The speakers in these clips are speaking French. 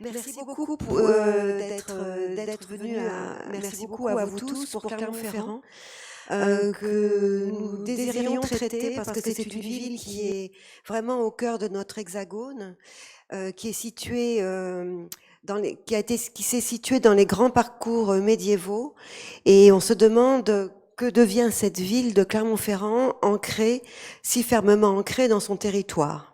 Merci beaucoup d'être venu. Merci beaucoup à vous tous pour Clermont-Ferrand, que nous désirions traiter parce que c'est une ville qui est vraiment au cœur de notre hexagone, qui est située qui s'est située dans les grands parcours médiévaux, et on se demande que devient cette ville de Clermont-Ferrand si fermement ancrée dans son territoire.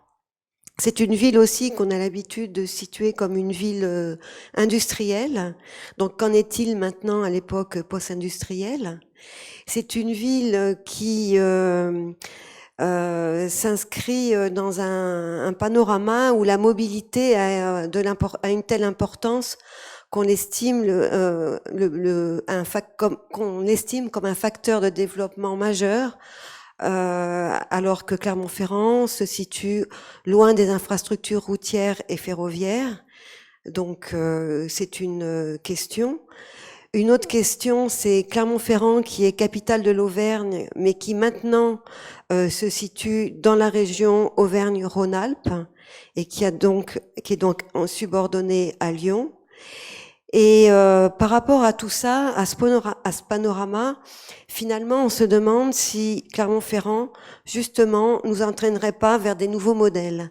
C'est une ville aussi qu'on a l'habitude de situer comme une ville industrielle. Donc, qu'en est-il maintenant à l'époque post-industrielle? C'est une ville qui s'inscrit dans un panorama où la mobilité a une telle importance qu'on estime qu'on estime comme un facteur de développement majeur. Alors que Clermont-Ferrand se situe loin des infrastructures routières et ferroviaires. Donc, c'est une question. Une autre question, c'est Clermont-Ferrand, qui est capitale de l'Auvergne, mais qui maintenant se situe dans la région Auvergne-Rhône-Alpes et qui est donc subordonnée à Lyon. Et par rapport à tout ça, à ce panorama, finalement, on se demande si Clermont-Ferrand, justement, nous entraînerait pas vers des nouveaux modèles,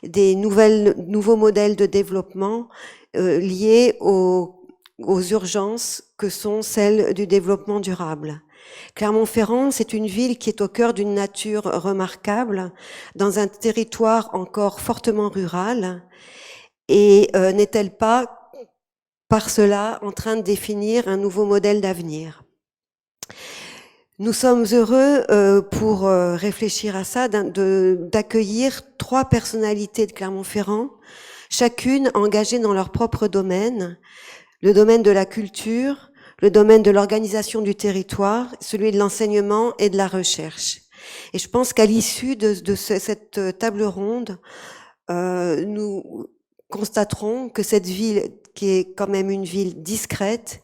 nouveaux modèles de développement liés aux urgences que sont celles du développement durable. Clermont-Ferrand, c'est une ville qui est au cœur d'une nature remarquable, dans un territoire encore fortement rural, et n'est-elle pas par cela en train de définir un nouveau modèle d'avenir? Nous sommes heureux pour réfléchir à ça, d'accueillir 3 personnalités de Clermont-Ferrand, chacune engagée dans leur propre domaine, le domaine de la culture, le domaine de l'organisation du territoire, celui de l'enseignement et de la recherche. Et je pense qu'à l'issue de cette table ronde, nous constaterons que cette ville, qui est quand même une ville discrète,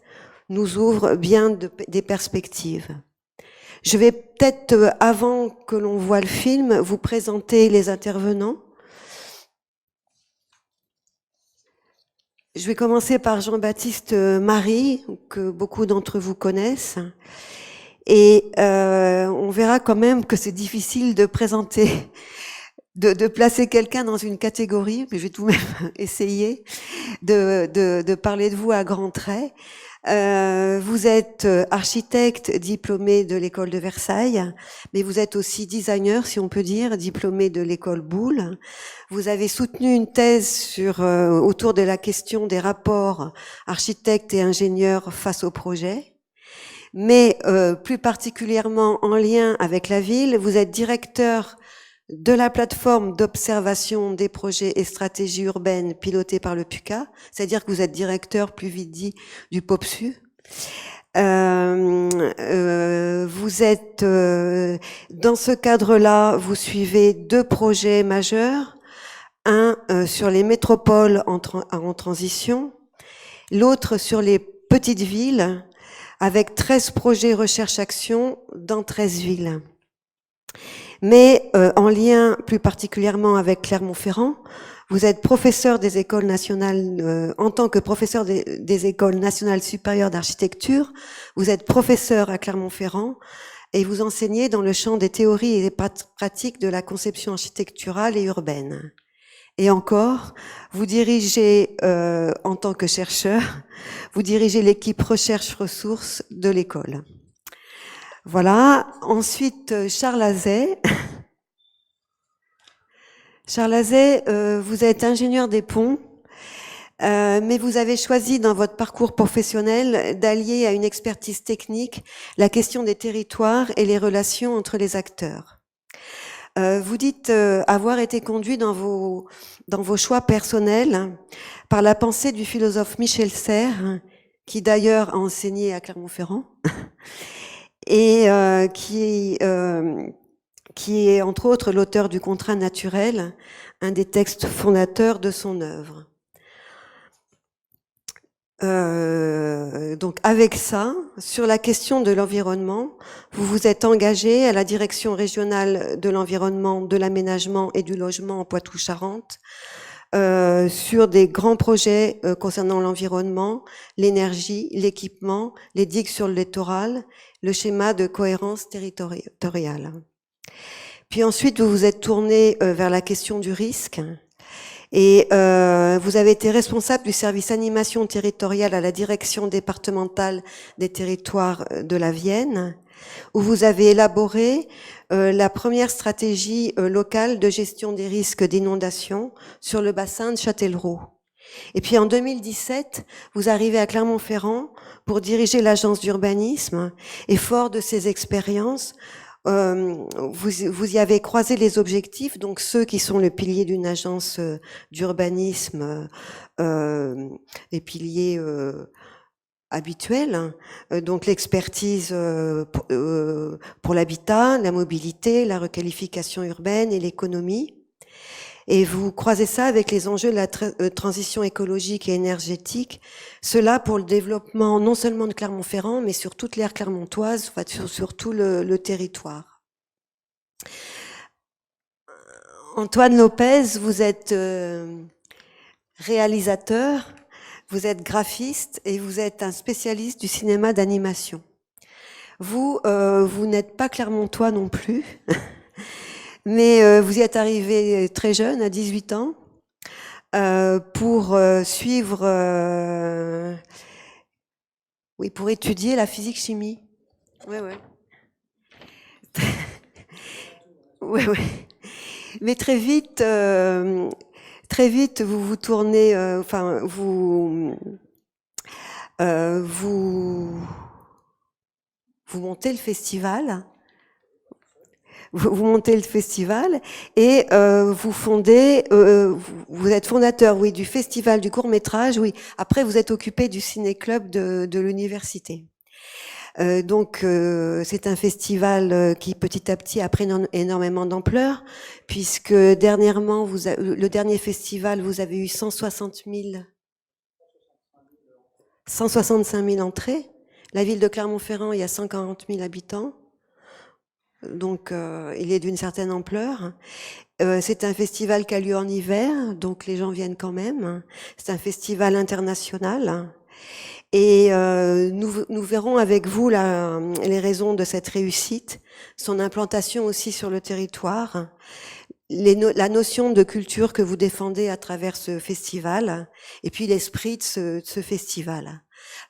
nous ouvre bien des perspectives. Je vais peut-être, avant que l'on voit le film, vous présenter les intervenants. Je vais commencer par Jean-Baptiste Marie, que beaucoup d'entre vous connaissent. Et on verra quand même que c'est difficile de présenter, de placer quelqu'un dans une catégorie, mais je vais tout de même essayer de parler de vous à grands traits. Vous êtes architecte diplômé de l'école de Versailles, mais vous êtes aussi designer, si on peut dire, diplômé de l'école Boulle. Vous avez soutenu une thèse autour de la question des rapports architectes et ingénieurs face au projet. Mais plus particulièrement en lien avec la ville, vous êtes directeur de la plateforme d'observation des projets et stratégies urbaines pilotée par le PUCA, c'est-à-dire que vous êtes directeur, plus vite dit, du POPSU. Vous êtes, dans ce cadre-là, vous suivez 2 projets majeurs, un sur les métropoles en transition, l'autre sur les petites villes, avec 13 projets recherche-action dans 13 villes. Mais en lien plus particulièrement avec Clermont-Ferrand, vous êtes professeur des écoles nationales, en tant que professeur des écoles nationales supérieures d'architecture, vous êtes professeur à Clermont-Ferrand et vous enseignez dans le champ des théories et des pratiques de la conception architecturale et urbaine. Et encore, vous dirigez, en tant que chercheur, vous dirigez l'équipe recherche-ressources de l'école. Voilà. Ensuite, Charles Azet. Charles Azet, vous êtes ingénieur des ponts, mais vous avez choisi dans votre parcours professionnel d'allier à une expertise technique la question des territoires et les relations entre les acteurs. Vous dites avoir été conduit dans vos choix personnels par la pensée du philosophe Michel Serres, qui d'ailleurs a enseigné à Clermont-Ferrand, et qui est entre autres l'auteur du Contrat naturel, un des textes fondateurs de son œuvre. Donc avec ça, sur la question de l'environnement, vous vous êtes engagé à la direction régionale de l'environnement, de l'aménagement et du logement en Poitou-Charentes, sur des grands projets concernant l'environnement, l'énergie, l'équipement, les digues sur le littoral, le schéma de cohérence territoriale. Puis ensuite, vous vous êtes tourné vers la question du risque et vous avez été responsable du service animation territoriale à la direction départementale des territoires de la Vienne, où vous avez élaboré la première stratégie locale de gestion des risques d'inondation sur le bassin de Châtellerault. Et puis en 2017, vous arrivez à Clermont-Ferrand pour diriger l'agence d'urbanisme et fort de ces expériences, vous y avez croisé les objectifs, donc ceux qui sont le pilier d'une agence d'urbanisme, les piliers habituels, donc l'expertise pour l'habitat, la mobilité, la requalification urbaine et l'économie. Et vous croisez ça avec les enjeux de la transition écologique et énergétique, cela pour le développement non seulement de Clermont-Ferrand, mais sur toute l'aire clermontoise, sur tout le territoire. Antoine Lopez, vous êtes réalisateur, vous êtes graphiste et vous êtes un spécialiste du cinéma d'animation. Vous n'êtes pas clermontois non plus. Mais vous y êtes arrivé très jeune, à 18 ans, pour suivre, oui, pour étudier la physique-chimie. Ouais. Ouais. Mais très vite, vous vous tournez, vous montez le festival. Vous montez le festival et vous fondez, vous êtes fondateur, oui, du festival du court-métrage, oui. Après, vous êtes occupé du ciné-club de l'université. Donc, c'est un festival qui, petit à petit, a pris énormément d'ampleur, puisque dernièrement, le dernier festival, vous avez eu 165 000 entrées. La ville de Clermont-Ferrand, il y a 140 000 habitants. Donc, il est d'une certaine ampleur. C'est un festival qui a lieu en hiver, donc les gens viennent quand même. C'est un festival international. Et nous verrons avec vous les raisons de cette réussite, son implantation aussi sur le territoire, la notion de culture que vous défendez à travers ce festival, et puis l'esprit de ce festival.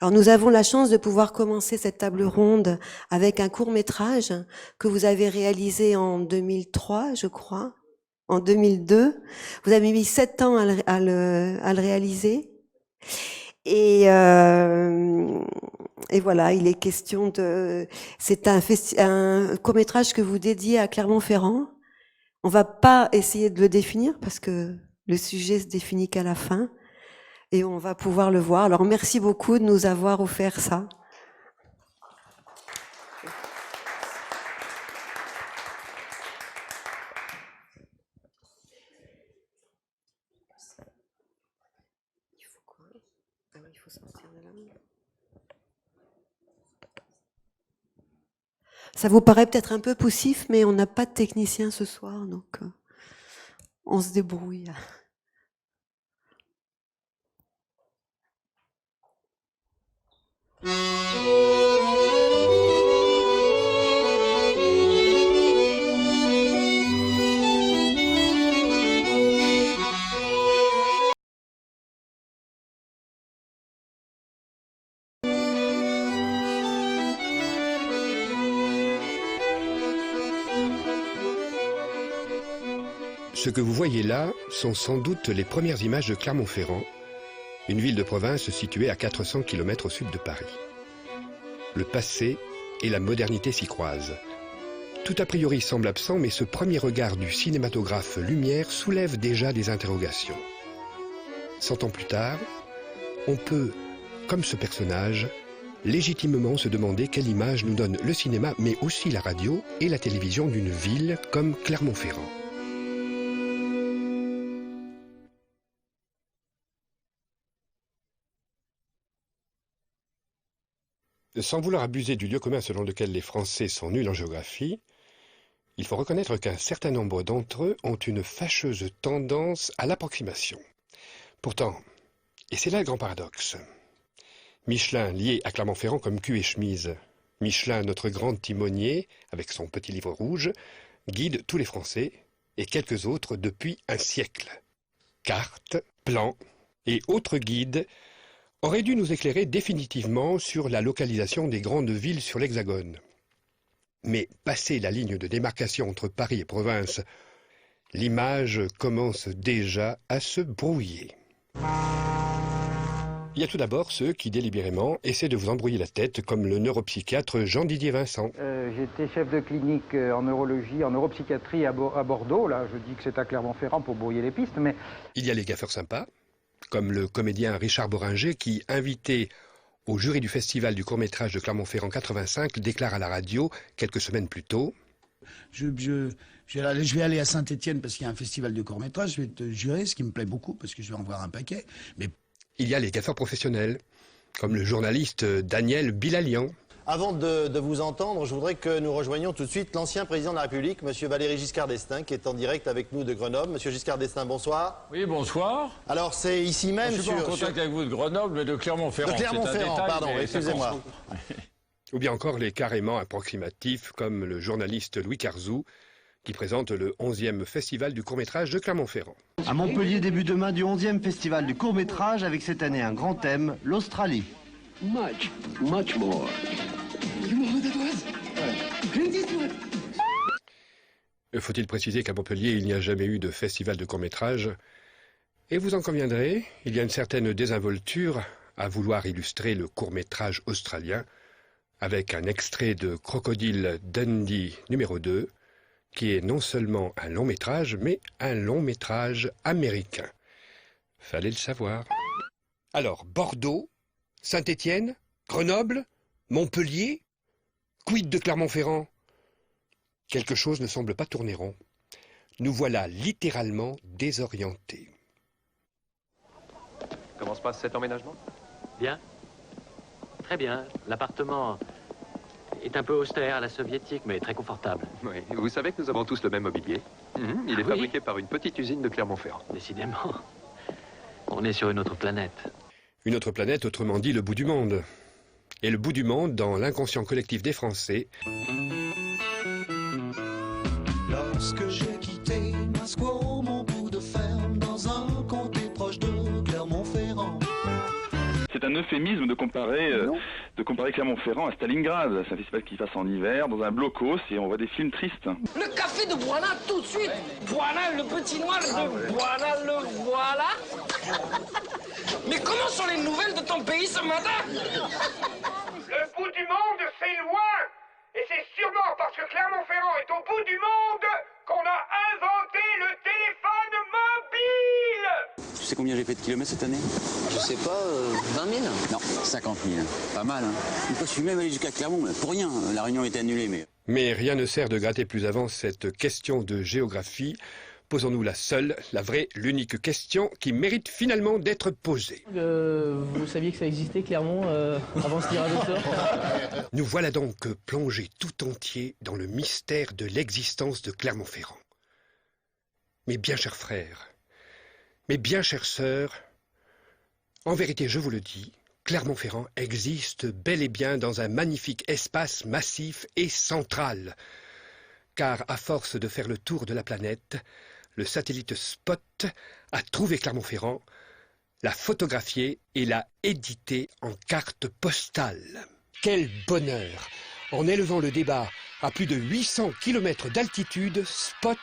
Alors nous avons la chance de pouvoir commencer cette table ronde avec un court-métrage que vous avez réalisé en 2003, je crois, en 2002. Vous avez mis 7 ans à le réaliser. Et voilà, il est question de... C'est un court-métrage que vous dédiez à Clermont-Ferrand. On va pas essayer de le définir parce que le sujet se définit qu'à la fin. Et on va pouvoir le voir. Alors, merci beaucoup de nous avoir offert ça. Il faut quoi? Ah oui, il faut sortir de là. Ça vous paraît peut-être un peu poussif, mais on n'a pas de technicien ce soir, donc on se débrouille. Ce que vous voyez là sont sans doute les premières images de Clermont-Ferrand, une ville de province située à 400 km au sud de Paris. Le passé et la modernité s'y croisent. Tout a priori semble absent, mais ce premier regard du cinématographe Lumière soulève déjà des interrogations. 100 ans plus tard, on peut, comme ce personnage, légitimement se demander quelle image nous donne le cinéma, mais aussi la radio et la télévision d'une ville comme Clermont-Ferrand. Sans vouloir abuser du lieu commun selon lequel les Français sont nuls en géographie, il faut reconnaître qu'un certain nombre d'entre eux ont une fâcheuse tendance à l'approximation. Pourtant, et c'est là le grand paradoxe, Michelin lié à Clermont-Ferrand comme cul et chemise. Michelin, notre grand timonier, avec son petit livre rouge, guide tous les Français et quelques autres depuis un siècle. Cartes, plans et autres guides auraient dû nous éclairer définitivement sur la localisation des grandes villes sur l'Hexagone. Mais passé la ligne de démarcation entre Paris et province, l'image commence déjà à se brouiller. Il y a tout d'abord ceux qui délibérément essaient de vous embrouiller la tête, comme le neuropsychiatre Jean-Didier Vincent. J'étais chef de clinique en neurologie, en neuropsychiatrie à Bordeaux. Là, je dis que c'est à Clermont-Ferrand pour brouiller les pistes, mais... Il y a les gaffeurs sympas, comme le comédien Richard Boringer qui, invité au jury du festival du court-métrage de Clermont-Ferrand 85, déclare à la radio, quelques semaines plus tôt: Je vais aller à Saint-Étienne parce qu'il y a un festival de court-métrage, je vais te jurer, ce qui me plaît beaucoup, parce que je vais en voir un paquet. Mais... Il y a les gaffeurs professionnels, comme le journaliste Daniel Bilalian. Avant de vous entendre, je voudrais que nous rejoignions tout de suite l'ancien président de la République, M. Valéry Giscard d'Estaing, qui est en direct avec nous de Grenoble. M. Giscard d'Estaing, bonsoir. Oui, bonsoir. Alors, c'est ici même je suis pas en contact avec vous de Grenoble, mais de Clermont-Ferrand. De Clermont-Ferrand, pardon, excusez-moi. Ou bien encore les carrément approximatifs, comme le journaliste Louis Carzou, qui présente le 11e festival du court-métrage de Clermont-Ferrand. À Montpellier, début demain du 11e festival du court-métrage, avec cette année un grand thème, l'Australie. Much more. You know who that was? Clint Eastwood. Faut-il préciser qu'à Montpellier, il n'y a jamais eu de festival de court-métrage? Et vous en conviendrez, il y a une certaine désinvolture à vouloir illustrer le court-métrage australien avec un extrait de Crocodile Dundee numéro 2, qui est non seulement un long-métrage, mais un long-métrage américain. Fallait le savoir. Alors, Bordeaux, Saint-Étienne, Grenoble, Montpellier, quid de Clermont-Ferrand? Quelque chose ne semble pas tourner rond. Nous voilà littéralement désorientés. Comment se passe cet emménagement? Bien. Très bien. L'appartement est un peu austère à la soviétique, mais très confortable. Oui. Vous savez que nous avons tous le même mobilier. Il est fabriqué par une petite usine de Clermont-Ferrand. Décidément. On est sur une autre planète. Une autre planète, autrement dit le bout du monde. Et le bout du monde dans l'inconscient collectif des Français. Lorsque j'ai quitté Moscou, mon bout de ferme dans un comté proche de Clermont-Ferrand. C'est un euphémisme de comparer Clermont-Ferrand à Stalingrad. C'est un festival qui se passe en hiver, dans un blocos, et on voit des films tristes. Le café de Boana, tout de suite. Boana, le petit noir de Boana, le voilà. Mais comment sont les nouvelles de ton pays ce matin? Le bout du monde, c'est loin. Et c'est sûrement parce que Clermont-Ferrand est au bout du monde qu'on a inventé le téléphone mobile. Tu sais combien j'ai fait de kilomètres cette année? Je sais pas, 20 000? Non, 50 000. Pas mal, hein. Une fois, je suis même allé jusqu'à Clermont, pour rien. La réunion était annulée, mais... Mais rien ne sert de gratter plus avant cette question de géographie. Posons-nous la seule, la vraie, l'unique question qui mérite finalement d'être posée. Vous saviez que ça existait, Clermont, avant ce tirage au sort? Nous voilà donc plongés tout entiers dans le mystère de l'existence de Clermont-Ferrand. Mes bien chers frères, mes bien chères sœurs, en vérité, je vous le dis, Clermont-Ferrand existe bel et bien dans un magnifique espace massif et central. Car à force de faire le tour de la planète, le satellite Spot a trouvé Clermont-Ferrand, l'a photographié et l'a édité en carte postale. Quel bonheur! En élevant le débat à plus de 800 km d'altitude, Spot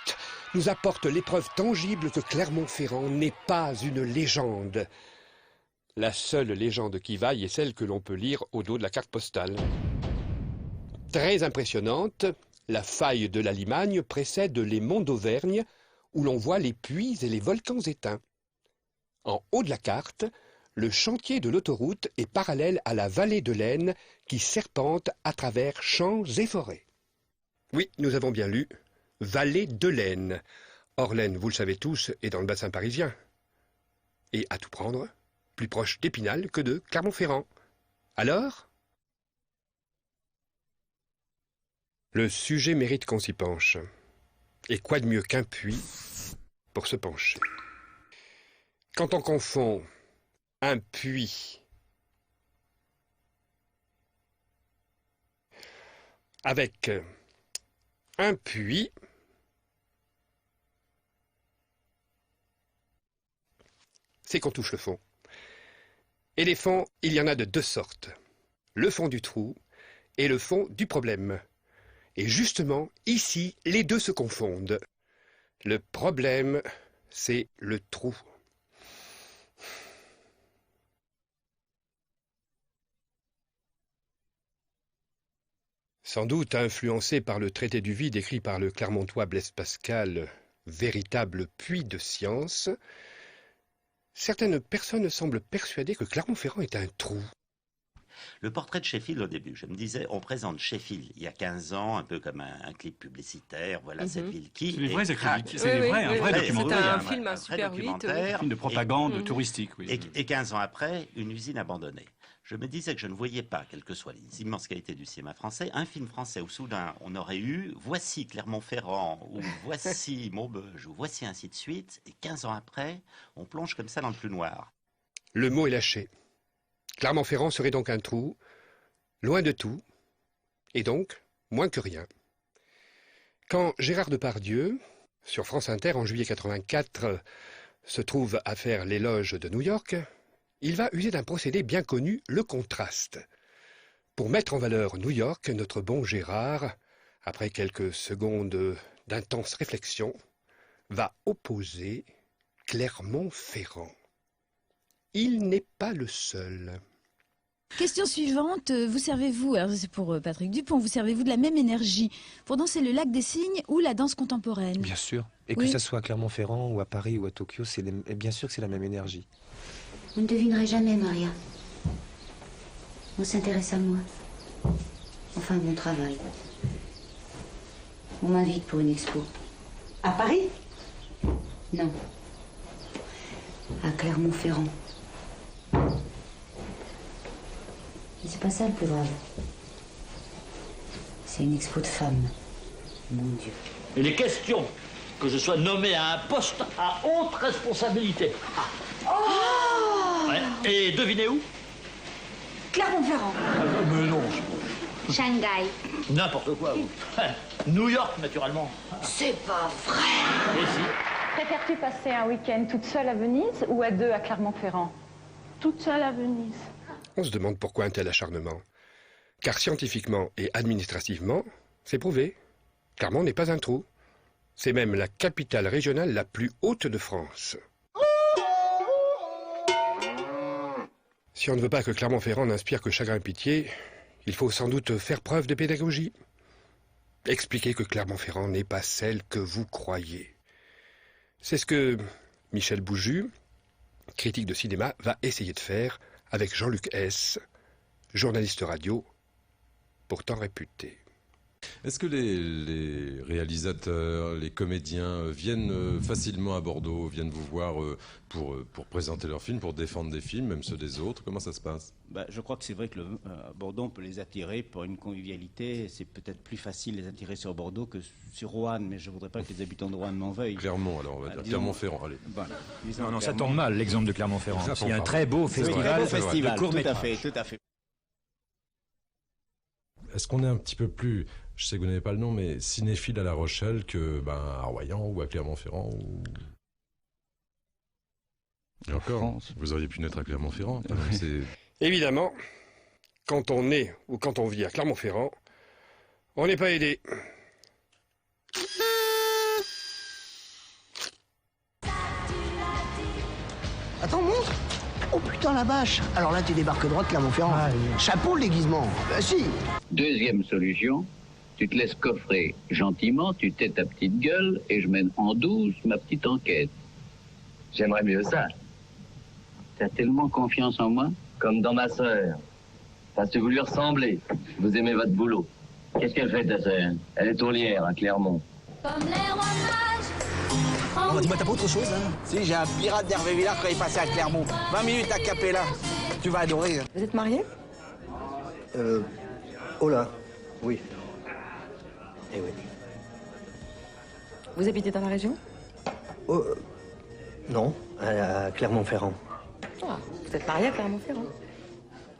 nous apporte l'épreuve tangible que Clermont-Ferrand n'est pas une légende. La seule légende qui vaille est celle que l'on peut lire au dos de la carte postale. Très impressionnante, la faille de la Limagne précède les monts d'Auvergne, où l'on voit les puits et les volcans éteints. En haut de la carte, le chantier de l'autoroute est parallèle à la vallée de l'Aisne qui serpente à travers champs et forêts. Oui, nous avons bien lu « vallée de l'Aisne ». Or l'Aisne, vous le savez tous, est dans le bassin parisien. Et à tout prendre, plus proche d'Épinal que de Clermont-Ferrand. Alors ? Le sujet mérite qu'on s'y penche. Et quoi de mieux qu'un puits pour se pencher? Quand on confond un puits avec un puits, c'est qu'on touche le fond. Et les fonds, il y en a de deux sortes. Le fond du trou et le fond du problème. Et justement, ici, les deux se confondent. Le problème, c'est le trou. Sans doute influencé par le traité du vide écrit par le Clermontois Blaise Pascal, véritable puits de science, certaines personnes semblent persuader que Clermont-Ferrand est un trou. Le portrait de Sheffield au début, je me disais, on présente Sheffield il y a 15 ans, un peu comme un clip publicitaire, voilà cette ville qui... C'est des vrais craque. c'est un vrai documentaire. C'est un film, un super 8. Un film de propagande touristique, oui. Et 15 ans après, une usine abandonnée. Je me disais que je ne voyais pas, quelle que soit les immenses qualités du cinéma français, un film français où soudain on aurait eu voici Clermont-Ferrand, ou voici Maubeuge, ou voici ainsi de suite, et 15 ans après, on plonge comme ça dans le plus noir. Le mot est lâché. Clermont-Ferrand serait donc un trou, loin de tout, et donc moins que rien. Quand Gérard Depardieu, sur France Inter en juillet 84, se trouve à faire l'éloge de New York, il va user d'un procédé bien connu, le contraste. Pour mettre en valeur New York, notre bon Gérard, après quelques secondes d'intense réflexion, va opposer Clermont-Ferrand. Il n'est pas le seul. Question suivante, vous servez-vous, alors c'est pour Patrick Dupont, vous servez-vous de la même énergie pour danser le lac des cygnes ou la danse contemporaine? Bien sûr. Et Oui. que ça soit à Clermont-Ferrand ou à Paris ou à Tokyo, bien sûr que c'est la même énergie. Vous ne devinerez jamais, Maria. On s'intéresse à moi. Enfin, mon travail. On m'invite pour une expo. À Paris? Non. À Clermont-Ferrand. Mais c'est pas ça le plus grave. C'est une expo de femmes. Mon Dieu. Il est question que je sois nommé à un poste à haute responsabilité. Ouais. Et devinez où? Clermont-Ferrand. Mais non. Shanghai. N'importe quoi, vous. New York, naturellement. C'est pas vrai. Et si. Préfères-tu passer un week-end toute seule à Venise ou à deux à Clermont-Ferrand? Toute seule à Venise. On se demande pourquoi un tel acharnement. Car scientifiquement et administrativement, c'est prouvé. Clermont n'est pas un trou. C'est même la capitale régionale la plus haute de France. Si on ne veut pas que Clermont-Ferrand n'inspire que chagrin et pitié, il faut sans doute faire preuve de pédagogie. Expliquer que Clermont-Ferrand n'est pas celle que vous croyez. C'est ce que Michel Bouju, critique de cinéma, va essayer de faire avec Jean-Luc Hess, journaliste radio, pourtant réputé. Est-ce que les réalisateurs, les comédiens viennent facilement à Bordeaux, viennent vous voir pour présenter leurs films, pour défendre des films, même ceux des autres? Comment ça se passe? Je crois que c'est vrai que à Bordeaux, on peut les attirer pour une convivialité. C'est peut-être plus facile de les attirer sur Bordeaux que sur Roanne, mais je ne voudrais pas que les habitants de Roanne m'en veuillent. Clermont, alors, on va dire. Clermont-Ferrand, allez. Non, ça tombe mal, l'exemple de Clermont-Ferrand. Ça Il y a un très beau festival, de court-métrage. Tout à fait. Est-ce qu'on est un petit peu plus, je sais que vous n'avez pas le nom, mais cinéphile à La Rochelle que à Royan ou à Clermont-Ferrand ou... Et encore, vous auriez pu naître à Clermont-Ferrand. Évidemment, quand on est ou quand on vit à Clermont-Ferrand, on n'est pas aidé. Attends, montre. Oh putain la vache. Alors là tu débarques droit de Clermont-Ferrand. Chapeau le déguisement. Bah si. Deuxième solution, tu te laisses coffrer gentiment, tu tais ta petite gueule et je mène en douce ma petite enquête. J'aimerais mieux ça. T'as tellement confiance en moi? Comme dans ma sœur. Parce que vous lui ressemblez. Vous aimez votre boulot. Qu'est-ce qu'elle fait ta sœur? Elle est taulière à Clermont. Oh, dis-moi, t'as pas autre chose, hein? Si, j'ai un pirate d'Hervé Villard quand il passait à Clermont. 20 minutes à Capella. Tu vas adorer. Vous êtes marié? Oh là, oui. Eh oui. Vous habitez dans la région? Non, à Clermont-Ferrand. Ah, vous êtes marié à Clermont-Ferrand?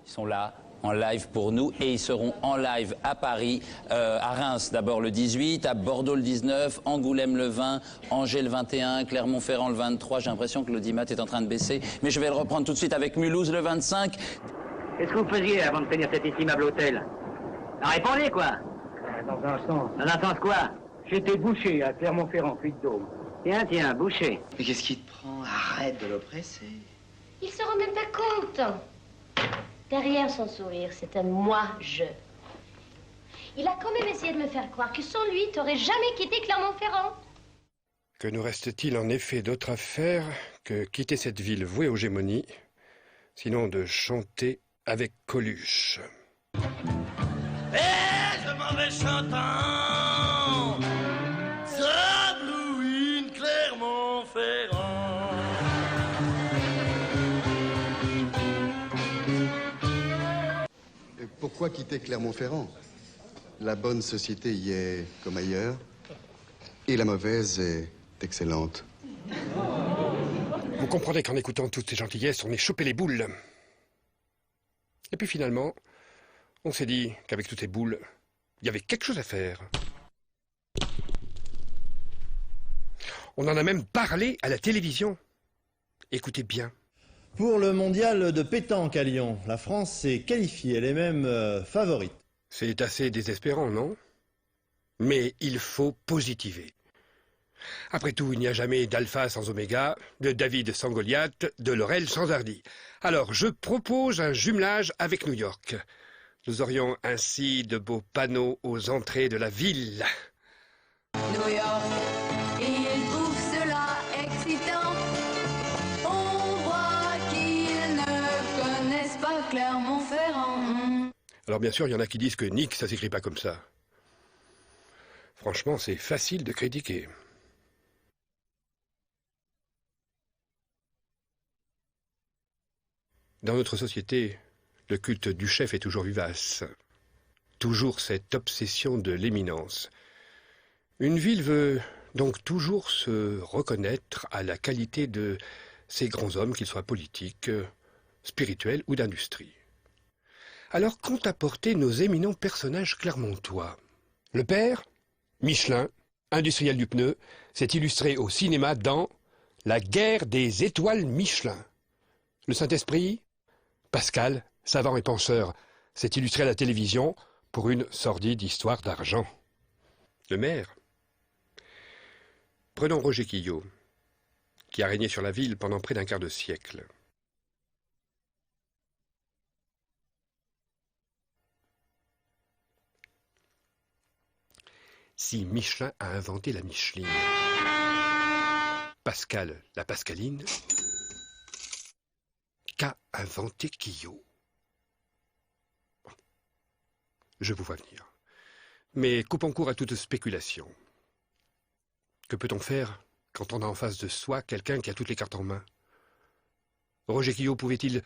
Ils sont là, en live pour nous, et ils seront en live à Paris, à Reims d'abord le 18, à Bordeaux le 19, Angoulême le 20, Angers le 21, Clermont-Ferrand le 23. J'ai l'impression que l'audimat est en train de baisser, mais je vais le reprendre tout de suite avec Mulhouse le 25. Qu'est-ce que vous faisiez avant de tenir cet estimable hôtel? Répondez, quoi. Dans un sens. Dans un sens quoi? J'étais boucher à Clermont-Ferrand, Puy-de-Dôme. Tiens, boucher. Mais qu'est-ce qui te prend? Arrête de l'oppresser. Il se rend même pas compte. Derrière son sourire, c'est un moi-je. Il a quand même essayé de me faire croire que sans lui, t'aurais jamais quitté Clermont-Ferrand. Que nous reste-t-il en effet d'autre à faire que quitter cette ville vouée aux gémonies, sinon de chanter avec Coluche. Je m'en vais chantant, Sablouine, Clermont-Ferrand. Pourquoi quitter Clermont-Ferrand? La bonne société y est comme ailleurs, et la mauvaise est excellente. Vous comprendrez qu'en écoutant toutes ces gentillesses, on est chopé les boules. Et puis finalement, on s'est dit qu'avec toutes ces boules, il y avait quelque chose à faire. On en a même parlé à la télévision. Écoutez bien. Pour le mondial de pétanque à Lyon, la France s'est qualifiée, elle est même favorite. C'est assez désespérant, non? Mais il faut positiver. Après tout, il n'y a jamais d'alpha sans oméga, de David sans Goliath, de Laurel sans Hardy. Alors, je propose un jumelage avec New York. Nous aurions ainsi de beaux panneaux aux entrées de la ville. New York, ils trouvent cela excitant. On voit qu'ils ne connaissent pas Clermont-Ferrand. Alors bien sûr, il y en a qui disent que Nick, ça s'écrit pas comme ça. Franchement, c'est facile de critiquer. Dans notre société, le culte du chef est toujours vivace. Toujours cette obsession de l'éminence. Une ville veut donc toujours se reconnaître à la qualité de ces grands hommes, qu'ils soient politiques, spirituels ou d'industrie. Alors qu'ont apporté nos éminents personnages clermontois? Le père, Michelin, industriel du pneu, s'est illustré au cinéma dans La guerre des étoiles Michelin. Le Saint-Esprit, Pascal, savant et penseur, s'est illustré à la télévision pour une sordide histoire d'argent. Le maire. Prenons Roger Quillot, qui a régné sur la ville pendant près d'un quart de siècle. Si Michelin a inventé la Micheline, Pascal la Pascaline, qu'a inventé Quillot? Je vous vois venir. Mais coupons court à toute spéculation. Que peut-on faire quand on a en face de soi quelqu'un qui a toutes les cartes en main? Roger Quillot pouvait-il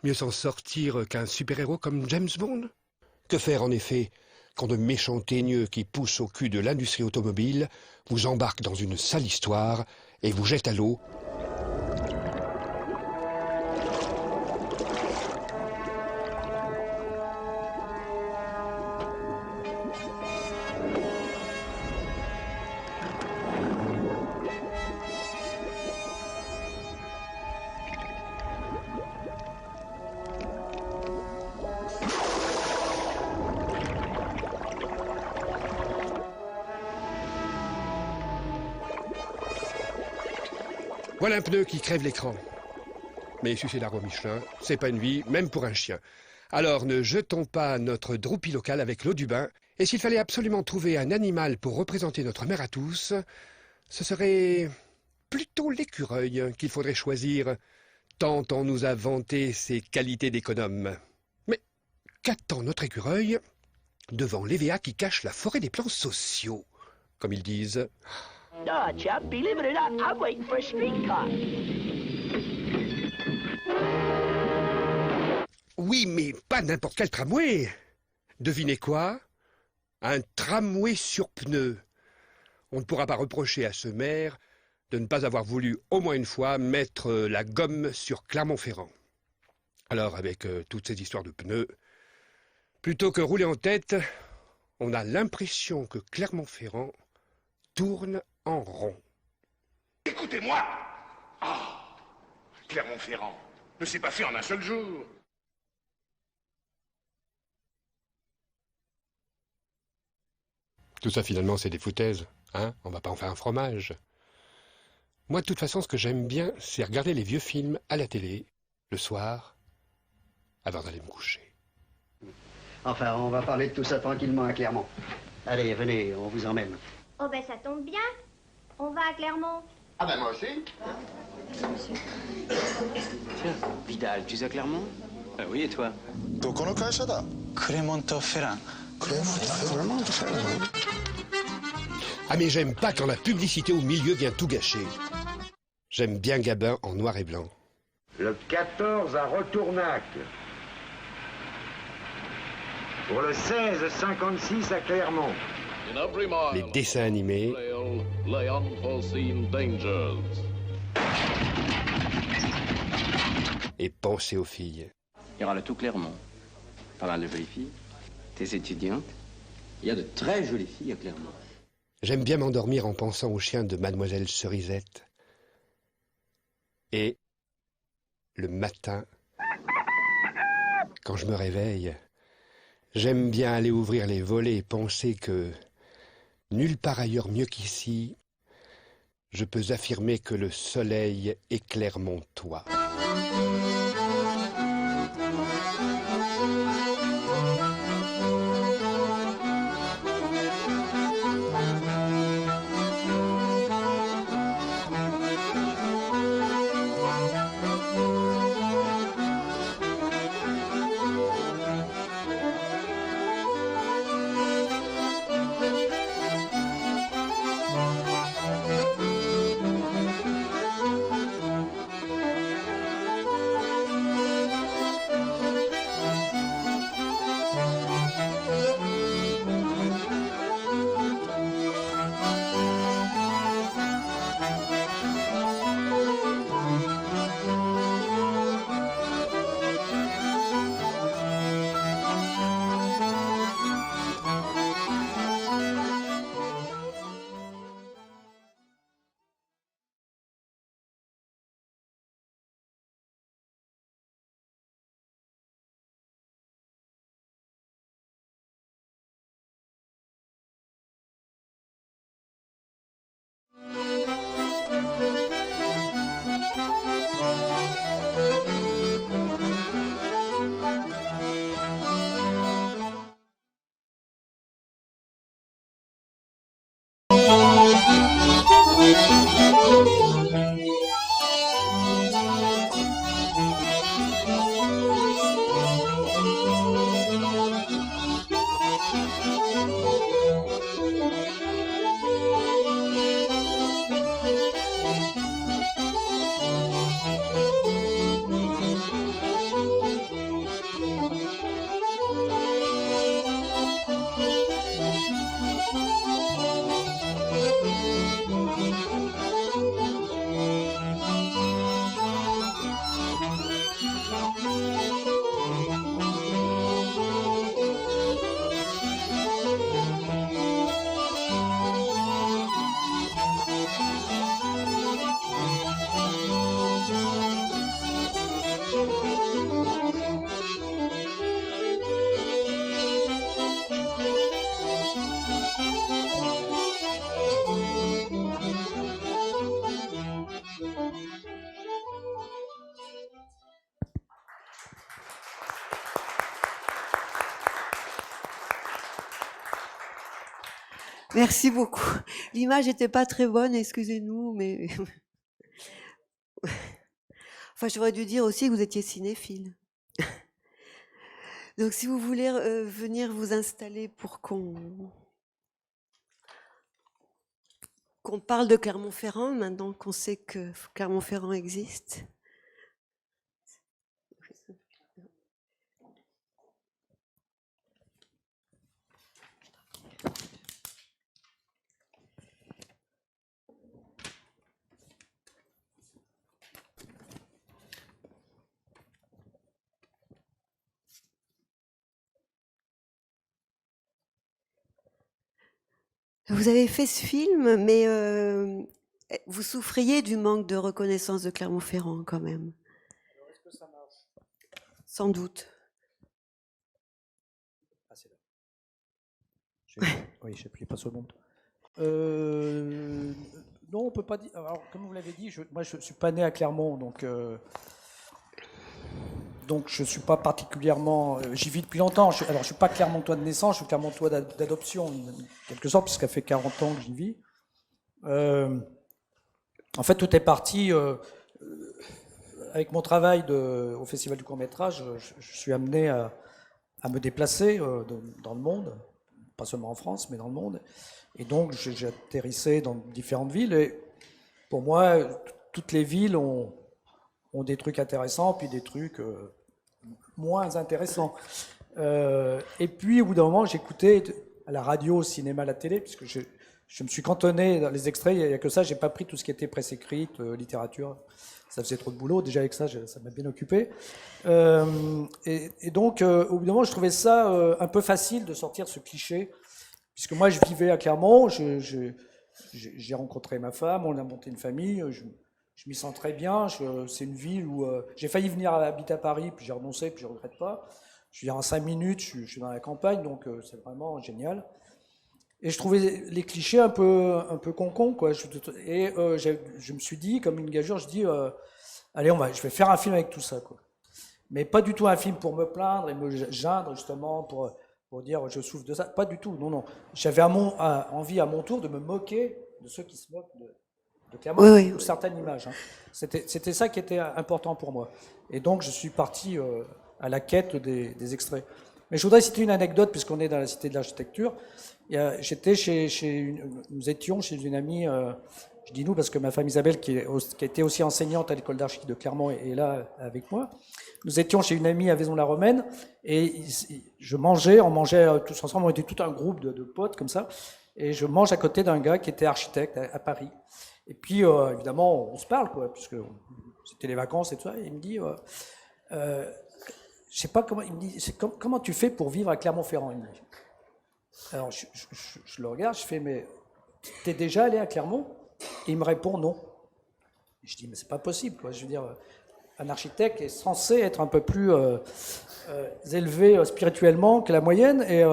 mieux s'en sortir qu'un super-héros comme James Bond? Que faire en effet quand de méchants teigneux qui poussent au cul de l'industrie automobile vous embarquent dans une sale histoire et vous jettent à l'eau? Voilà un pneu qui crève l'écran. Mais sucer la roue Michelin, c'est pas une vie, même pour un chien. Alors ne jetons pas notre droupie locale avec l'eau du bain. Et s'il fallait absolument trouver un animal pour représenter notre mère à tous, ce serait plutôt l'écureuil qu'il faudrait choisir, tant on nous a vanté ses qualités d'économe. Mais qu'attend notre écureuil devant l'EVA qui cache la forêt des plans sociaux, comme ils disent? Ah, chap, believe it or not, I'm waiting for a streetcar. Oui, mais pas n'importe quel tramway. Devinez quoi? Un tramway sur pneus. On ne pourra pas reprocher à ce maire de ne pas avoir voulu au moins une fois mettre la gomme sur Clermont-Ferrand. Alors avec toutes ces histoires de pneus, plutôt que rouler en tête, on a l'impression que Clermont-Ferrand tourne en rond. Écoutez-moi! Ah! Clermont-Ferrand ne s'est pas fait en un seul jour. Tout ça finalement c'est des foutaises, hein? On va pas en faire un fromage. Moi de toute façon ce que j'aime bien c'est regarder les vieux films à la télé, le soir, avant d'aller me coucher. Enfin, on va parler de tout ça tranquillement à Clermont. Allez, venez, on vous emmène. Oh ben ça tombe bien. On va à Clermont. Ah ben moi aussi. Tiens, Vidal, tu es à Clermont? Oui, et toi? Ah mais j'aime pas quand la publicité au milieu vient tout gâcher. J'aime bien Gabin en noir et blanc. Le 14 à Retournac. Pour le 16,56 à Clermont. Les dessins animés. Et pensez aux filles. Il y aura le tout Clermont. Pas mal de jolies filles. Tes étudiantes. Il y a de très jolies filles à Clermont. J'aime bien m'endormir en pensant au chien de Mademoiselle Cerisette. Et le matin, quand je me réveille, j'aime bien aller ouvrir les volets et penser que, nulle part ailleurs mieux qu'ici, je peux affirmer que le soleil éclaire mon toit. Merci beaucoup. L'image n'était pas très bonne, excusez-nous, mais... Enfin, j'aurais dû dire aussi que vous étiez cinéphile. Donc, si vous voulez venir vous installer pour qu'on parle de Clermont-Ferrand, maintenant qu'on sait que Clermont-Ferrand existe. Vous avez fait ce film, mais vous souffriez du manque de reconnaissance de Clermont-Ferrand quand même. Est-ce que ça marche? Sans doute. Ah, c'est là. Oui, j'ai appuyé pas sur le bon bouton. Non, on peut pas dire. Alors, comme vous l'avez dit, moi, je suis pas né à Clermont, donc je suis pas particulièrement. J'y vis depuis longtemps. Alors, je suis pas clermontois de naissance, je suis clermontois d'adoption, en quelque sorte, puisqu'ça fait 40 ans que j'y vis. En fait, tout est parti avec mon travail au Festival du court-métrage. Je suis amené à me déplacer dans le monde, pas seulement en France, mais dans le monde. Et donc, j'ai atterrissé dans différentes villes. Et pour moi, toutes les villes ont des trucs intéressants, puis des trucs moins intéressants. Et puis, au bout d'un moment, j'écoutais à la radio, au cinéma, à la télé, puisque je me suis cantonné dans les extraits. Il n'y a que ça, j'ai pas pris tout ce qui était presse écrite, littérature. Ça faisait trop de boulot. Déjà, avec ça, ça m'a bien occupé. Et donc, au bout d'un moment, je trouvais ça un peu facile de sortir ce cliché. Puisque moi, je vivais à Clermont, j'ai rencontré ma femme, on a monté une famille, je m'y sens très bien. C'est une ville où j'ai failli venir habiter à Paris, puis j'ai renoncé, puis je ne regrette pas. Je viens en 5 minutes, je suis dans la campagne, donc c'est vraiment génial. Et je trouvais les clichés un peu con-con, quoi. Et je me suis dit, comme une gageure, je dis, allez, je vais faire un film avec tout ça, quoi. Mais pas du tout un film pour me plaindre et me geindre, justement, pour dire je souffre de ça. Pas du tout, non. J'avais envie à mon tour de me moquer de ceux qui se moquent de Clermont, ou certaines images. Hein. C'était ça qui était important pour moi. Et donc je suis parti à la quête des extraits. Mais je voudrais citer une anecdote, puisqu'on est dans la cité de l'architecture. Nous étions chez une amie, je dis nous parce que ma femme Isabelle, qui était aussi enseignante à l'école d'archi de Clermont, est là avec moi. Nous étions chez une amie à Vaison-la-Romaine et on mangeait tous ensemble, on était tout un groupe de potes comme ça, et je mange à côté d'un gars qui était architecte à Paris. Et puis, évidemment, on se parle, quoi, puisque c'était les vacances et tout ça, et il me dit, je sais pas comment, il me dit, comment tu fais pour vivre à Clermont-Ferrand, il me dit. Alors, je le regarde, je fais, mais t'es déjà allé à Clermont? Et il me répond non. Et je dis, mais c'est pas possible, quoi. Je veux dire, un architecte est censé être un peu plus élevé spirituellement que la moyenne, et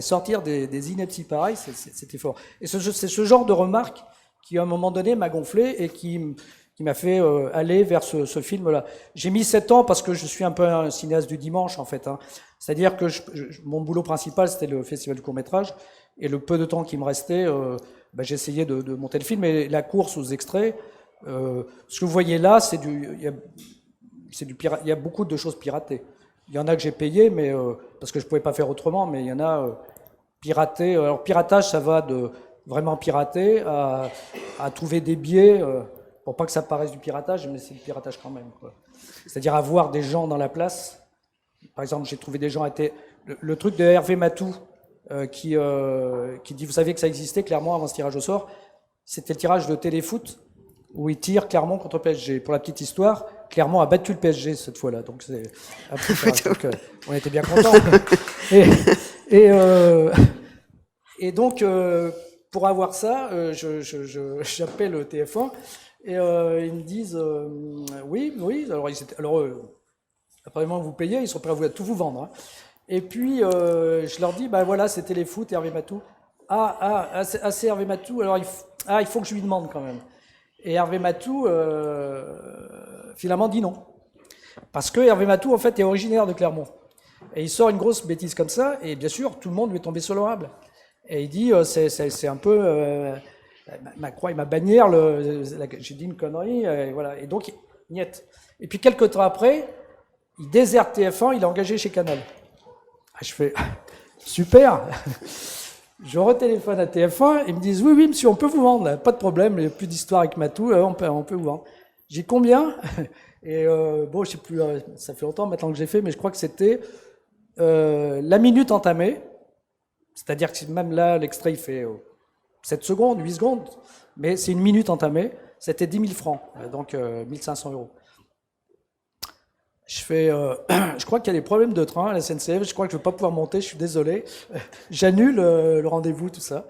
sortir des inepties pareilles, c'était fort. Et c'est ce genre de remarque qui, à un moment donné, m'a gonflé et qui m'a fait aller vers ce film-là. J'ai mis 7 ans parce que je suis un peu un cinéaste du dimanche, en fait. Hein. C'est-à-dire que mon boulot principal, c'était le Festival du court-métrage, et le peu de temps qui me restait, j'essayais de monter le film, et la course aux extraits, ce que vous voyez là, il y a beaucoup de choses piratées. Il y en a que j'ai payé, mais parce que je pouvais pas faire autrement, mais il y en a piratés. Alors piratage, ça va de vraiment pirater à trouver des biais, pour pas que ça paraisse du piratage, mais c'est du piratage quand même, quoi. C'est-à-dire avoir des gens dans la place. Par exemple, j'ai trouvé des gens le truc de Hervé Matou, qui dit, vous savez que ça existait clairement avant ce tirage au sort, c'était le tirage de Téléfoot où il tire Clermont contre PSG. Pour la petite histoire, Clermont a battu le PSG cette fois-là, donc c'est donc, on était bien contents. Et donc pour avoir ça, j'appelle le TF1 et ils me disent oui. Alors après moi vous payez, ils sont prêts à tout vous vendre. Hein. Et puis, je leur dis, voilà, c'est Téléfoot, Hervé Matou. C'est Hervé Matou, alors il faut que je lui demande quand même. Et Hervé Matou, finalement, dit non. Parce que Hervé Matou, en fait, est originaire de Clermont. Et il sort une grosse bêtise comme ça, et bien sûr, tout le monde lui est tombé sur l'orable. Et il dit, c'est un peu ma croix et ma bannière, j'ai dit une connerie, et voilà. Et donc, niet. Et puis, quelques temps après, il déserte TF1, il est engagé chez Canal. Je fais super. Je retéléphone à TF1, ils me disent oui monsieur, on peut vous vendre, pas de problème, il n'y a plus d'histoire avec Matou, on peut vous vendre. J'ai combien? Et je sais plus, ça fait longtemps maintenant que j'ai fait, mais je crois que c'était la minute entamée, c'est-à-dire que même là l'extrait il fait 7 secondes, 8 secondes, mais c'est une minute entamée, c'était 10 000 francs, donc 1 500 €. Je fais, je crois qu'il y a des problèmes de train à la SNCF, je crois que je ne vais pas pouvoir monter, je suis désolé. J'annule le rendez-vous, tout ça.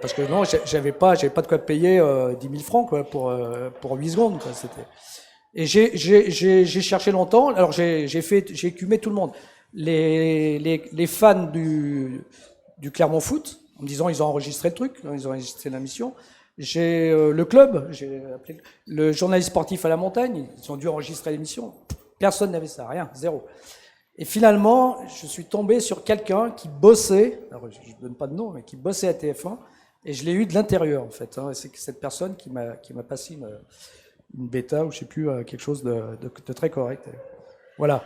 Parce que non, j'avais pas de quoi payer 10 000 francs quoi, pour 8 secondes. Quoi, et j'ai cherché longtemps. Alors j'ai écumé tout le monde. Les fans du Clermont Foot, en me disant ils ont enregistré le truc, ils ont enregistré la mission. J'ai le club, j'ai appelé le journaliste sportif à la montagne, ils ont dû enregistrer l'émission. Personne n'avait ça, rien, zéro. Et finalement, je suis tombé sur quelqu'un qui bossait, alors je ne donne pas de nom, mais qui bossait à TF1, et je l'ai eu de l'intérieur en fait. Hein, c'est cette personne qui m'a passé une bêta ou je sais plus quelque chose de très correct. Voilà.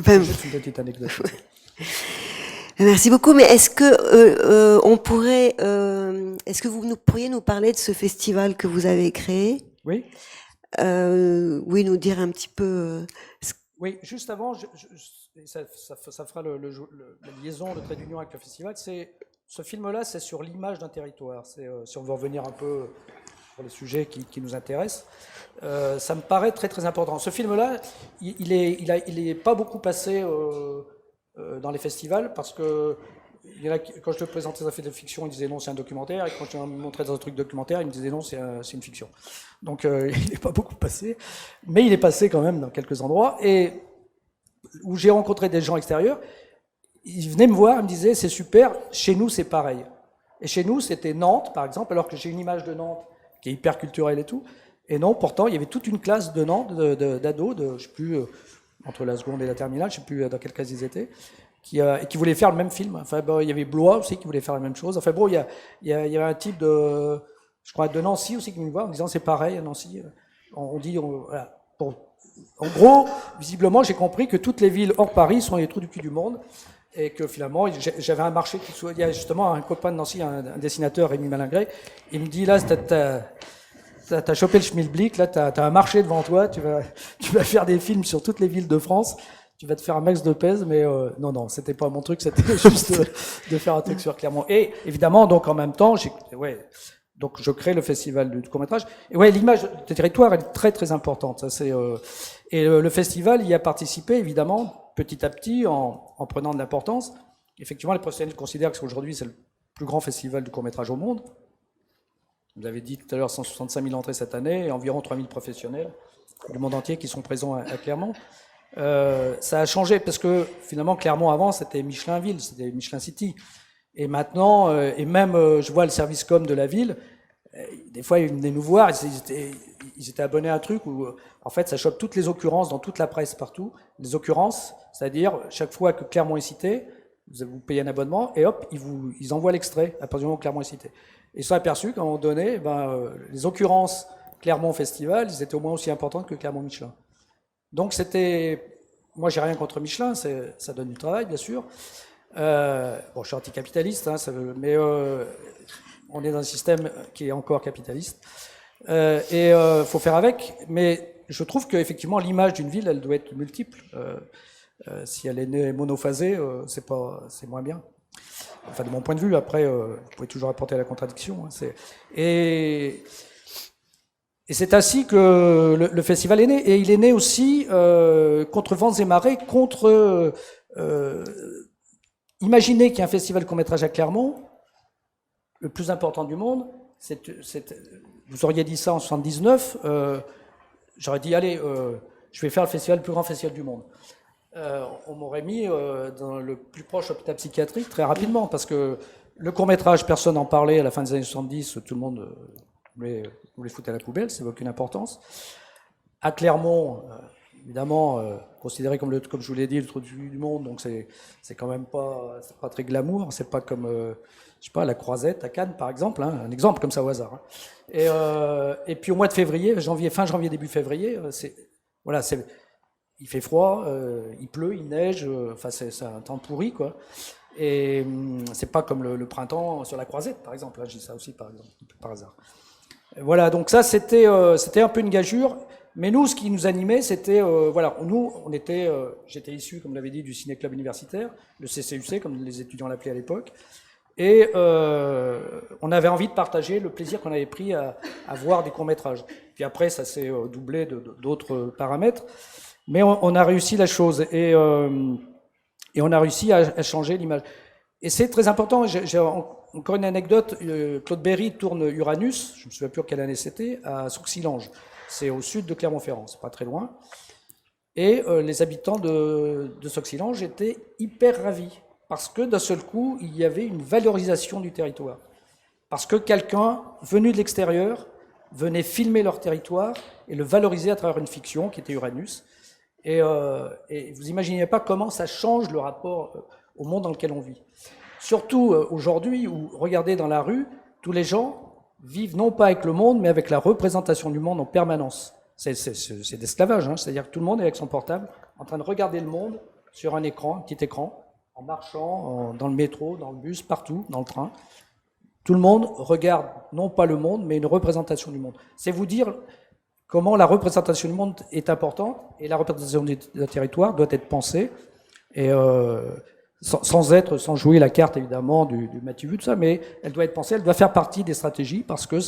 C'est juste une petite anecdote. Merci beaucoup. Mais est-ce que est-ce que vous pourriez nous parler de ce festival que vous avez créé? Oui. Oui, nous dire un petit peu. Oui, juste avant, ça fera la liaison, le trait d'union avec le festival. Ce film-là, c'est sur l'image d'un territoire. Si on veut revenir un peu sur les sujets qui nous intéressent, ça me paraît très très important. Ce film-là, il est pas beaucoup passé dans les festivals parce que quand je le présentais dans un film de fiction, ils disaient non, c'est un documentaire, et quand je le montrais dans un truc documentaire, ils me disaient non, c'est une fiction. Donc il n'est pas beaucoup passé, mais il est passé quand même dans quelques endroits, et où j'ai rencontré des gens extérieurs, ils venaient me voir, ils me disaient c'est super, chez nous c'est pareil. Et chez nous c'était Nantes par exemple, alors que j'ai une image de Nantes qui est hyper culturelle et tout, et non, pourtant il y avait toute une classe de Nantes, d'ados, je sais plus, entre la seconde et la terminale, je sais plus dans quelle classe ils étaient, qui voulaient faire le même film. Enfin, bon, il y avait Blois aussi qui voulait faire la même chose. Enfin bon, il y avait un type de, je crois, de Nancy aussi qui me voit en disant c'est pareil à Nancy. On dit, voilà. En gros, visiblement, j'ai compris que toutes les villes hors Paris sont les trous du cul du monde et que finalement, j'avais un marché qui soit. Il y a justement un copain de Nancy, un dessinateur, Rémi Malingré, il me dit là, t'as chopé le schmilblick, là, t'as un marché devant toi, tu vas faire des films sur toutes les villes de France. Tu vas te faire un max de pèse, mais non, c'était pas mon truc, c'était juste de faire un truc sur Clermont. Et évidemment, donc en même temps, donc je crée le festival du court-métrage. Et ouais, l'image du territoire elle est très très importante. Ça, et le festival y a participé évidemment petit à petit en prenant de l'importance. Effectivement, les professionnels considèrent qu'aujourd'hui c'est le plus grand festival du court-métrage au monde. Vous avez dit tout à l'heure 165 000 entrées cette année et environ 3 000 professionnels du monde entier qui sont présents à Clermont. Ça a changé parce que finalement Clermont avant c'était Michelinville, c'était Michelin City, et maintenant et même je vois le service com de la ville, des fois ils venaient nous voir, ils étaient abonnés à un truc où en fait ça chope toutes les occurrences dans toute la presse partout, les occurrences, c'est-à-dire chaque fois que Clermont est cité, vous payez un abonnement et hop ils envoient l'extrait à partir du moment où Clermont est cité. Et ils sont aperçus qu'à un moment donné, les occurrences Clermont Festival, ils étaient au moins aussi importantes que Clermont Michelin. Donc moi j'ai rien contre Michelin, ça donne du travail bien sûr. Bon, je suis anticapitaliste, hein, mais on est dans un système qui est encore capitaliste. Et faut faire avec. Mais je trouve qu'effectivement l'image d'une ville, elle doit être multiple. Si elle est monophasée, c'est moins bien. Enfin de mon point de vue. Après, vous pouvez toujours apporter la contradiction. Hein, Et c'est ainsi que le festival est né. Et il est né aussi contre vents et marées, imaginez qu'il y a un festival de court-métrage à Clermont, le plus important du monde. Vous auriez dit ça en 79, j'aurais dit, allez, je vais faire le plus grand festival du monde. On m'aurait mis dans le plus proche hôpital psychiatrique très rapidement, parce que le court-métrage, personne n'en parlait à la fin des années 70, tout le monde voulait foutre à la poubelle, ça n'avait aucune importance. À Clermont, évidemment, considéré comme je vous l'ai dit, le trou du monde, donc c'est quand même pas très glamour, c'est pas comme, je sais pas, la Croisette à Cannes, par exemple, hein, un exemple comme ça au hasard. Hein. Et puis au mois de février, fin janvier, début février, il fait froid, il pleut, il neige, enfin c'est un temps pourri, quoi. Et c'est pas comme le printemps sur la Croisette, par exemple. Là, j'ai ça aussi, par exemple, par hasard. Voilà, donc ça, c'était un peu une gageure. Mais nous, ce qui nous animait, c'était, j'étais issu, comme l'avait dit, du ciné-club universitaire, le CCUC, comme les étudiants l'appelaient à l'époque. Et on avait envie de partager le plaisir qu'on avait pris à voir des courts-métrages. Puis après, ça s'est doublé d'autres paramètres. Mais on a réussi la chose. Et on a réussi à changer l'image. Et c'est très important. encore une anecdote, Claude Berry tourne Uranus, je ne me souviens plus quelle année c'était, à Souxillanges. C'est au sud de Clermont-Ferrand, c'est pas très loin. Et les habitants de Souxillanges étaient hyper ravis, parce que d'un seul coup, il y avait une valorisation du territoire. Parce que quelqu'un venu de l'extérieur venait filmer leur territoire et le valoriser à travers une fiction qui était Uranus. Et vous imaginez pas comment ça change le rapport au monde dans lequel on vit. Surtout aujourd'hui, où regardez dans la rue, tous les gens vivent non pas avec le monde, mais avec la représentation du monde en permanence. C'est d'esclavage, hein, c'est-à-dire que tout le monde est avec son portable, en train de regarder le monde sur un écran, un petit écran, en marchant, dans le métro, dans le bus, partout, dans le train. Tout le monde regarde non pas le monde, mais une représentation du monde. C'est vous dire comment la représentation du monde est importante, et la représentation d'un territoire doit être pensée, et sans jouer la carte évidemment du Mathieu Vu, tout ça, mais elle doit être pensée, elle doit faire partie des stratégies, parce que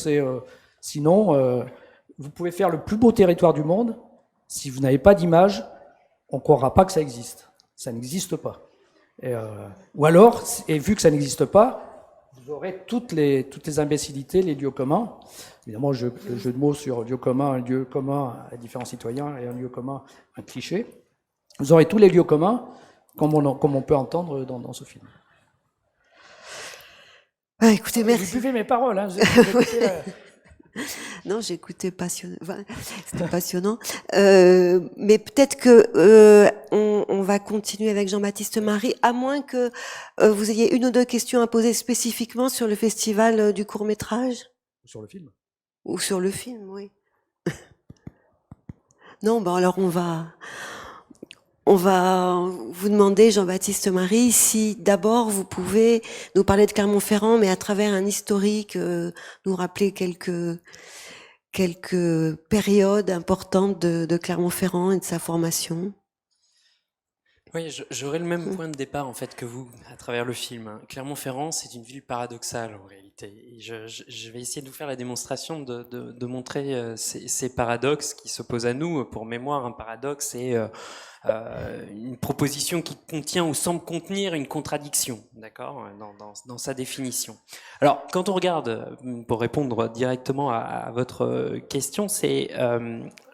sinon, vous pouvez faire le plus beau territoire du monde, si vous n'avez pas d'image, on ne croira pas que ça existe. Ça n'existe pas. Ou alors, et vu que ça n'existe pas, vous aurez toutes les imbécilités, les lieux communs. Évidemment, le jeu de mots sur lieu commun, un lieu commun à différents citoyens et un lieu commun, un cliché. Vous aurez tous les lieux communs, comme on peut entendre dans ce film. Ah, écoutez, merci. Vous buvez mes paroles, hein. Non, j'écoutais passionnant. Enfin, c'était passionnant. Mais peut-être que on va continuer avec Jean-Baptiste Marie, à moins que vous ayez une ou deux questions à poser spécifiquement sur le festival du court-métrage. Sur le film. Ou sur le film, oui. Non, bon alors on va vous demander, Jean-Baptiste Marie, si d'abord vous pouvez nous parler de Clermont-Ferrand, mais à travers un historique, nous rappeler quelques périodes importantes de Clermont-Ferrand et de sa formation. Oui, j'aurais le même point de départ en fait que vous à travers le film. Clermont-Ferrand, c'est une ville paradoxale en réalité. Et je vais essayer de vous faire la démonstration de montrer ces paradoxes qui s'opposent à nous. Pour mémoire, un paradoxe, c'est une proposition qui contient ou semble contenir une contradiction, d'accord, dans sa définition. Alors, quand on regarde, pour répondre directement à votre question, c'est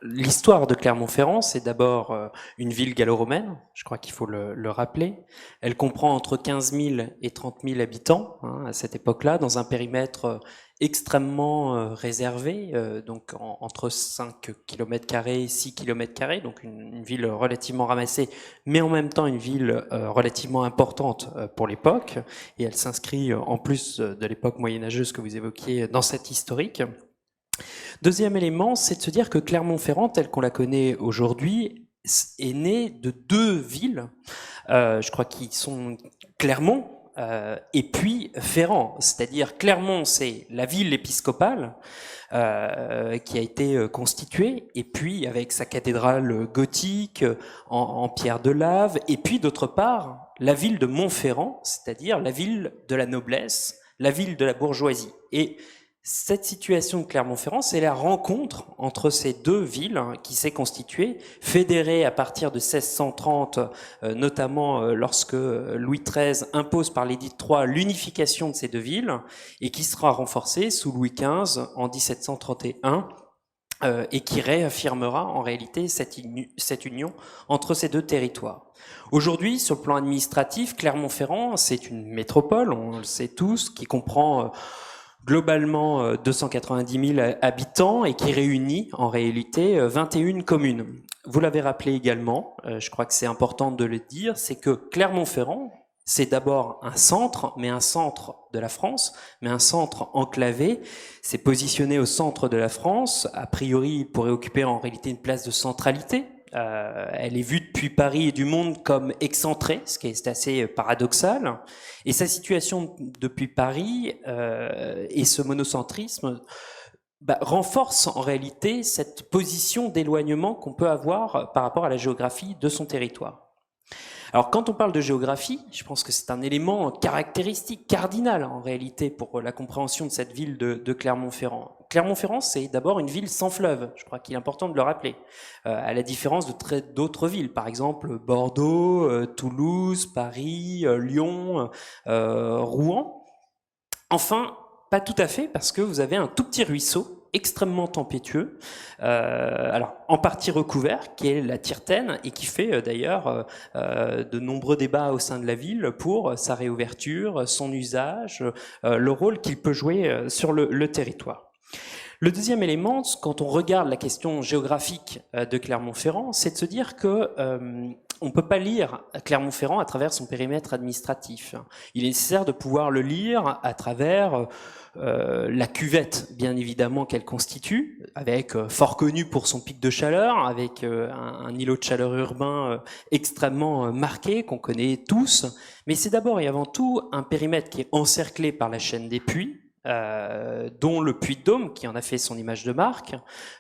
l'histoire de Clermont-Ferrand, c'est d'abord une ville gallo-romaine, je crois qu'il faut le rappeler. Elle comprend entre 15 000 et 30 000 habitants à cette époque-là, dans un périmètre extrêmement réservé, donc entre 5 km² et 6 km², donc une ville relativement ramassée, mais en même temps une ville relativement importante pour l'époque, et elle s'inscrit en plus de l'époque moyenâgeuse que vous évoquiez dans cette historique. Deuxième élément, c'est de se dire que Clermont-Ferrand, telle qu'on la connaît aujourd'hui, est née de deux villes, je crois qu'ils sont Clermont, et puis Ferrand, c'est-à-dire Clermont, c'est la ville épiscopale qui a été constituée, et puis avec sa cathédrale gothique en pierre de lave, et puis d'autre part la ville de Montferrand, c'est-à-dire la ville de la noblesse, la ville de la bourgeoisie. Et cette situation de Clermont-Ferrand, c'est la rencontre entre ces deux villes qui s'est constituée, fédérée à partir de 1630, notamment lorsque Louis XIII impose par l'édit de Troyes l'unification de ces deux villes, et qui sera renforcée sous Louis XV en 1731, et qui réaffirmera en réalité cette union entre ces deux territoires. Aujourd'hui, sur le plan administratif, Clermont-Ferrand, c'est une métropole, on le sait tous, qui comprend globalement 290 000 habitants et qui réunit en réalité 21 communes. Vous l'avez rappelé également, je crois que c'est important de le dire, c'est que Clermont-Ferrand, c'est d'abord un centre, mais un centre de la France, mais un centre enclavé. C'est positionné au centre de la France. A priori, il pourrait occuper en réalité une place de centralité. Elle est vue depuis Paris et du monde comme excentrée, ce qui est assez paradoxal. Et sa situation depuis Paris et ce monocentrisme renforce en réalité cette position d'éloignement qu'on peut avoir par rapport à la géographie de son territoire. Alors quand on parle de géographie, je pense que c'est un élément caractéristique, cardinal en réalité pour la compréhension de cette ville de Clermont-Ferrand. Clermont-Ferrand, c'est d'abord une ville sans fleuve, je crois qu'il est important de le rappeler, à la différence d'autres villes, par exemple Bordeaux, Toulouse, Paris, Lyon, Rouen. Enfin, pas tout à fait, parce que vous avez un tout petit ruisseau extrêmement tempétueux, alors en partie recouvert, qui est la Tirtaine, et qui fait d'ailleurs de nombreux débats au sein de la ville pour sa réouverture, son usage, le rôle qu'il peut jouer sur le territoire. Le deuxième élément, quand on regarde la question géographique de Clermont-Ferrand, c'est de se dire que on ne peut pas lire Clermont-Ferrand à travers son périmètre administratif. Il est nécessaire de pouvoir le lire à travers la cuvette, bien évidemment, qu'elle constitue, avec fort connu pour son pic de chaleur, avec un îlot de chaleur urbain extrêmement marqué, qu'on connaît tous. Mais c'est d'abord et avant tout un périmètre qui est encerclé par la chaîne des puits, dont le Puy de Dôme, qui en a fait son image de marque,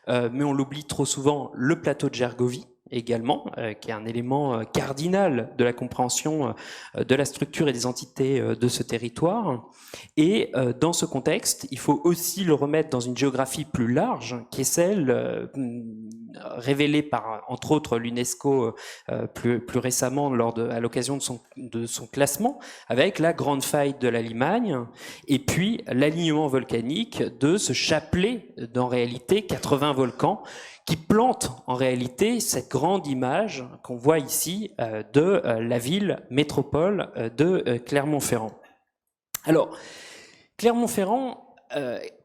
mais on l'oublie trop souvent, le plateau de Gergovie, également, qui est un élément cardinal de la compréhension de la structure et des entités de ce territoire. Et dans ce contexte, il faut aussi le remettre dans une géographie plus large, qui est celle révélée par, entre autres, l'UNESCO plus récemment à l'occasion de son classement, avec la grande faille de la Limagne, et puis l'alignement volcanique de ce chapelet, d'en réalité, 80 volcans, qui plante en réalité cette grande image qu'on voit ici de la ville métropole de Clermont-Ferrand. Alors, Clermont-Ferrand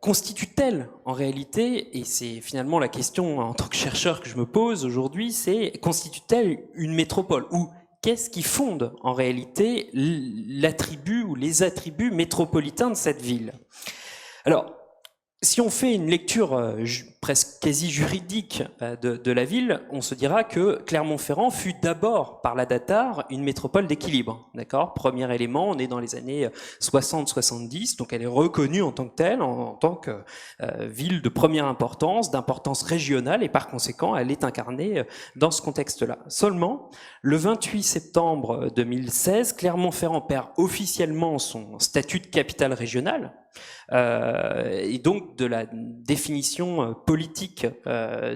constitue-t-elle en réalité, et c'est finalement la question en tant que chercheur que je me pose aujourd'hui, c'est constitue-t-elle une métropole, ou qu'est-ce qui fonde en réalité l'attribut ou les attributs métropolitains de cette ville? Alors, si on fait une lecture presque quasi juridique de la ville, on se dira que Clermont-Ferrand fut d'abord, par la Datar, une métropole d'équilibre. D'accord ? Premier élément, on est dans les années 60-70, donc elle est reconnue en tant que telle, en tant que ville de première importance, d'importance régionale, et par conséquent, elle est incarnée dans ce contexte-là. Seulement, le 28 septembre 2016, Clermont-Ferrand perd officiellement son statut de capitale régionale, et donc de la définition politique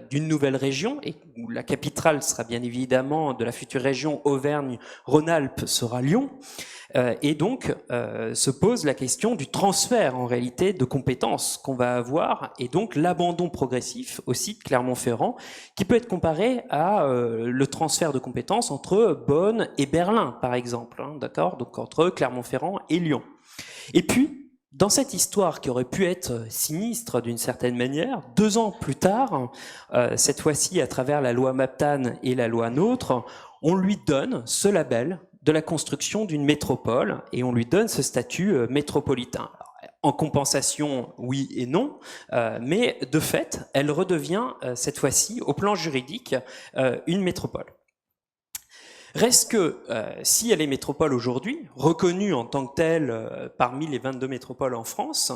d'une nouvelle région, et où la capitale sera bien évidemment de la future région Auvergne-Rhône-Alpes sera Lyon, et donc se pose la question du transfert en réalité de compétences qu'on va avoir, et donc l'abandon progressif aussi de Clermont-Ferrand, qui peut être comparé à le transfert de compétences entre Bonn et Berlin par exemple, hein, d'accord, donc entre Clermont-Ferrand et Lyon. Et puis dans cette histoire qui aurait pu être sinistre d'une certaine manière, 2 ans plus tard, cette fois-ci à travers la loi Maptam et la loi NOTRe, on lui donne ce label de la construction d'une métropole et on lui donne ce statut métropolitain. Alors, en compensation, oui et non, mais de fait, elle redevient cette fois-ci, au plan juridique, une métropole. Reste que, si elle est métropole aujourd'hui, reconnue en tant que telle parmi les 22 métropoles en France,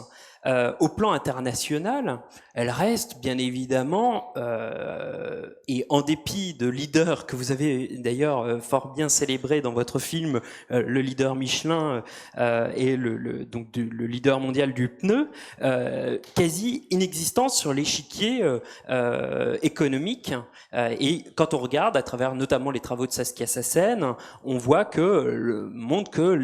au plan international, elle reste bien évidemment, et en dépit de leaders que vous avez d'ailleurs fort bien célébré dans votre film, le leader Michelin et donc le leader mondial du pneu, quasi inexistante sur l'échiquier économique. Et quand on regarde à travers notamment les travaux de Saskia Sassen, on voit que montre que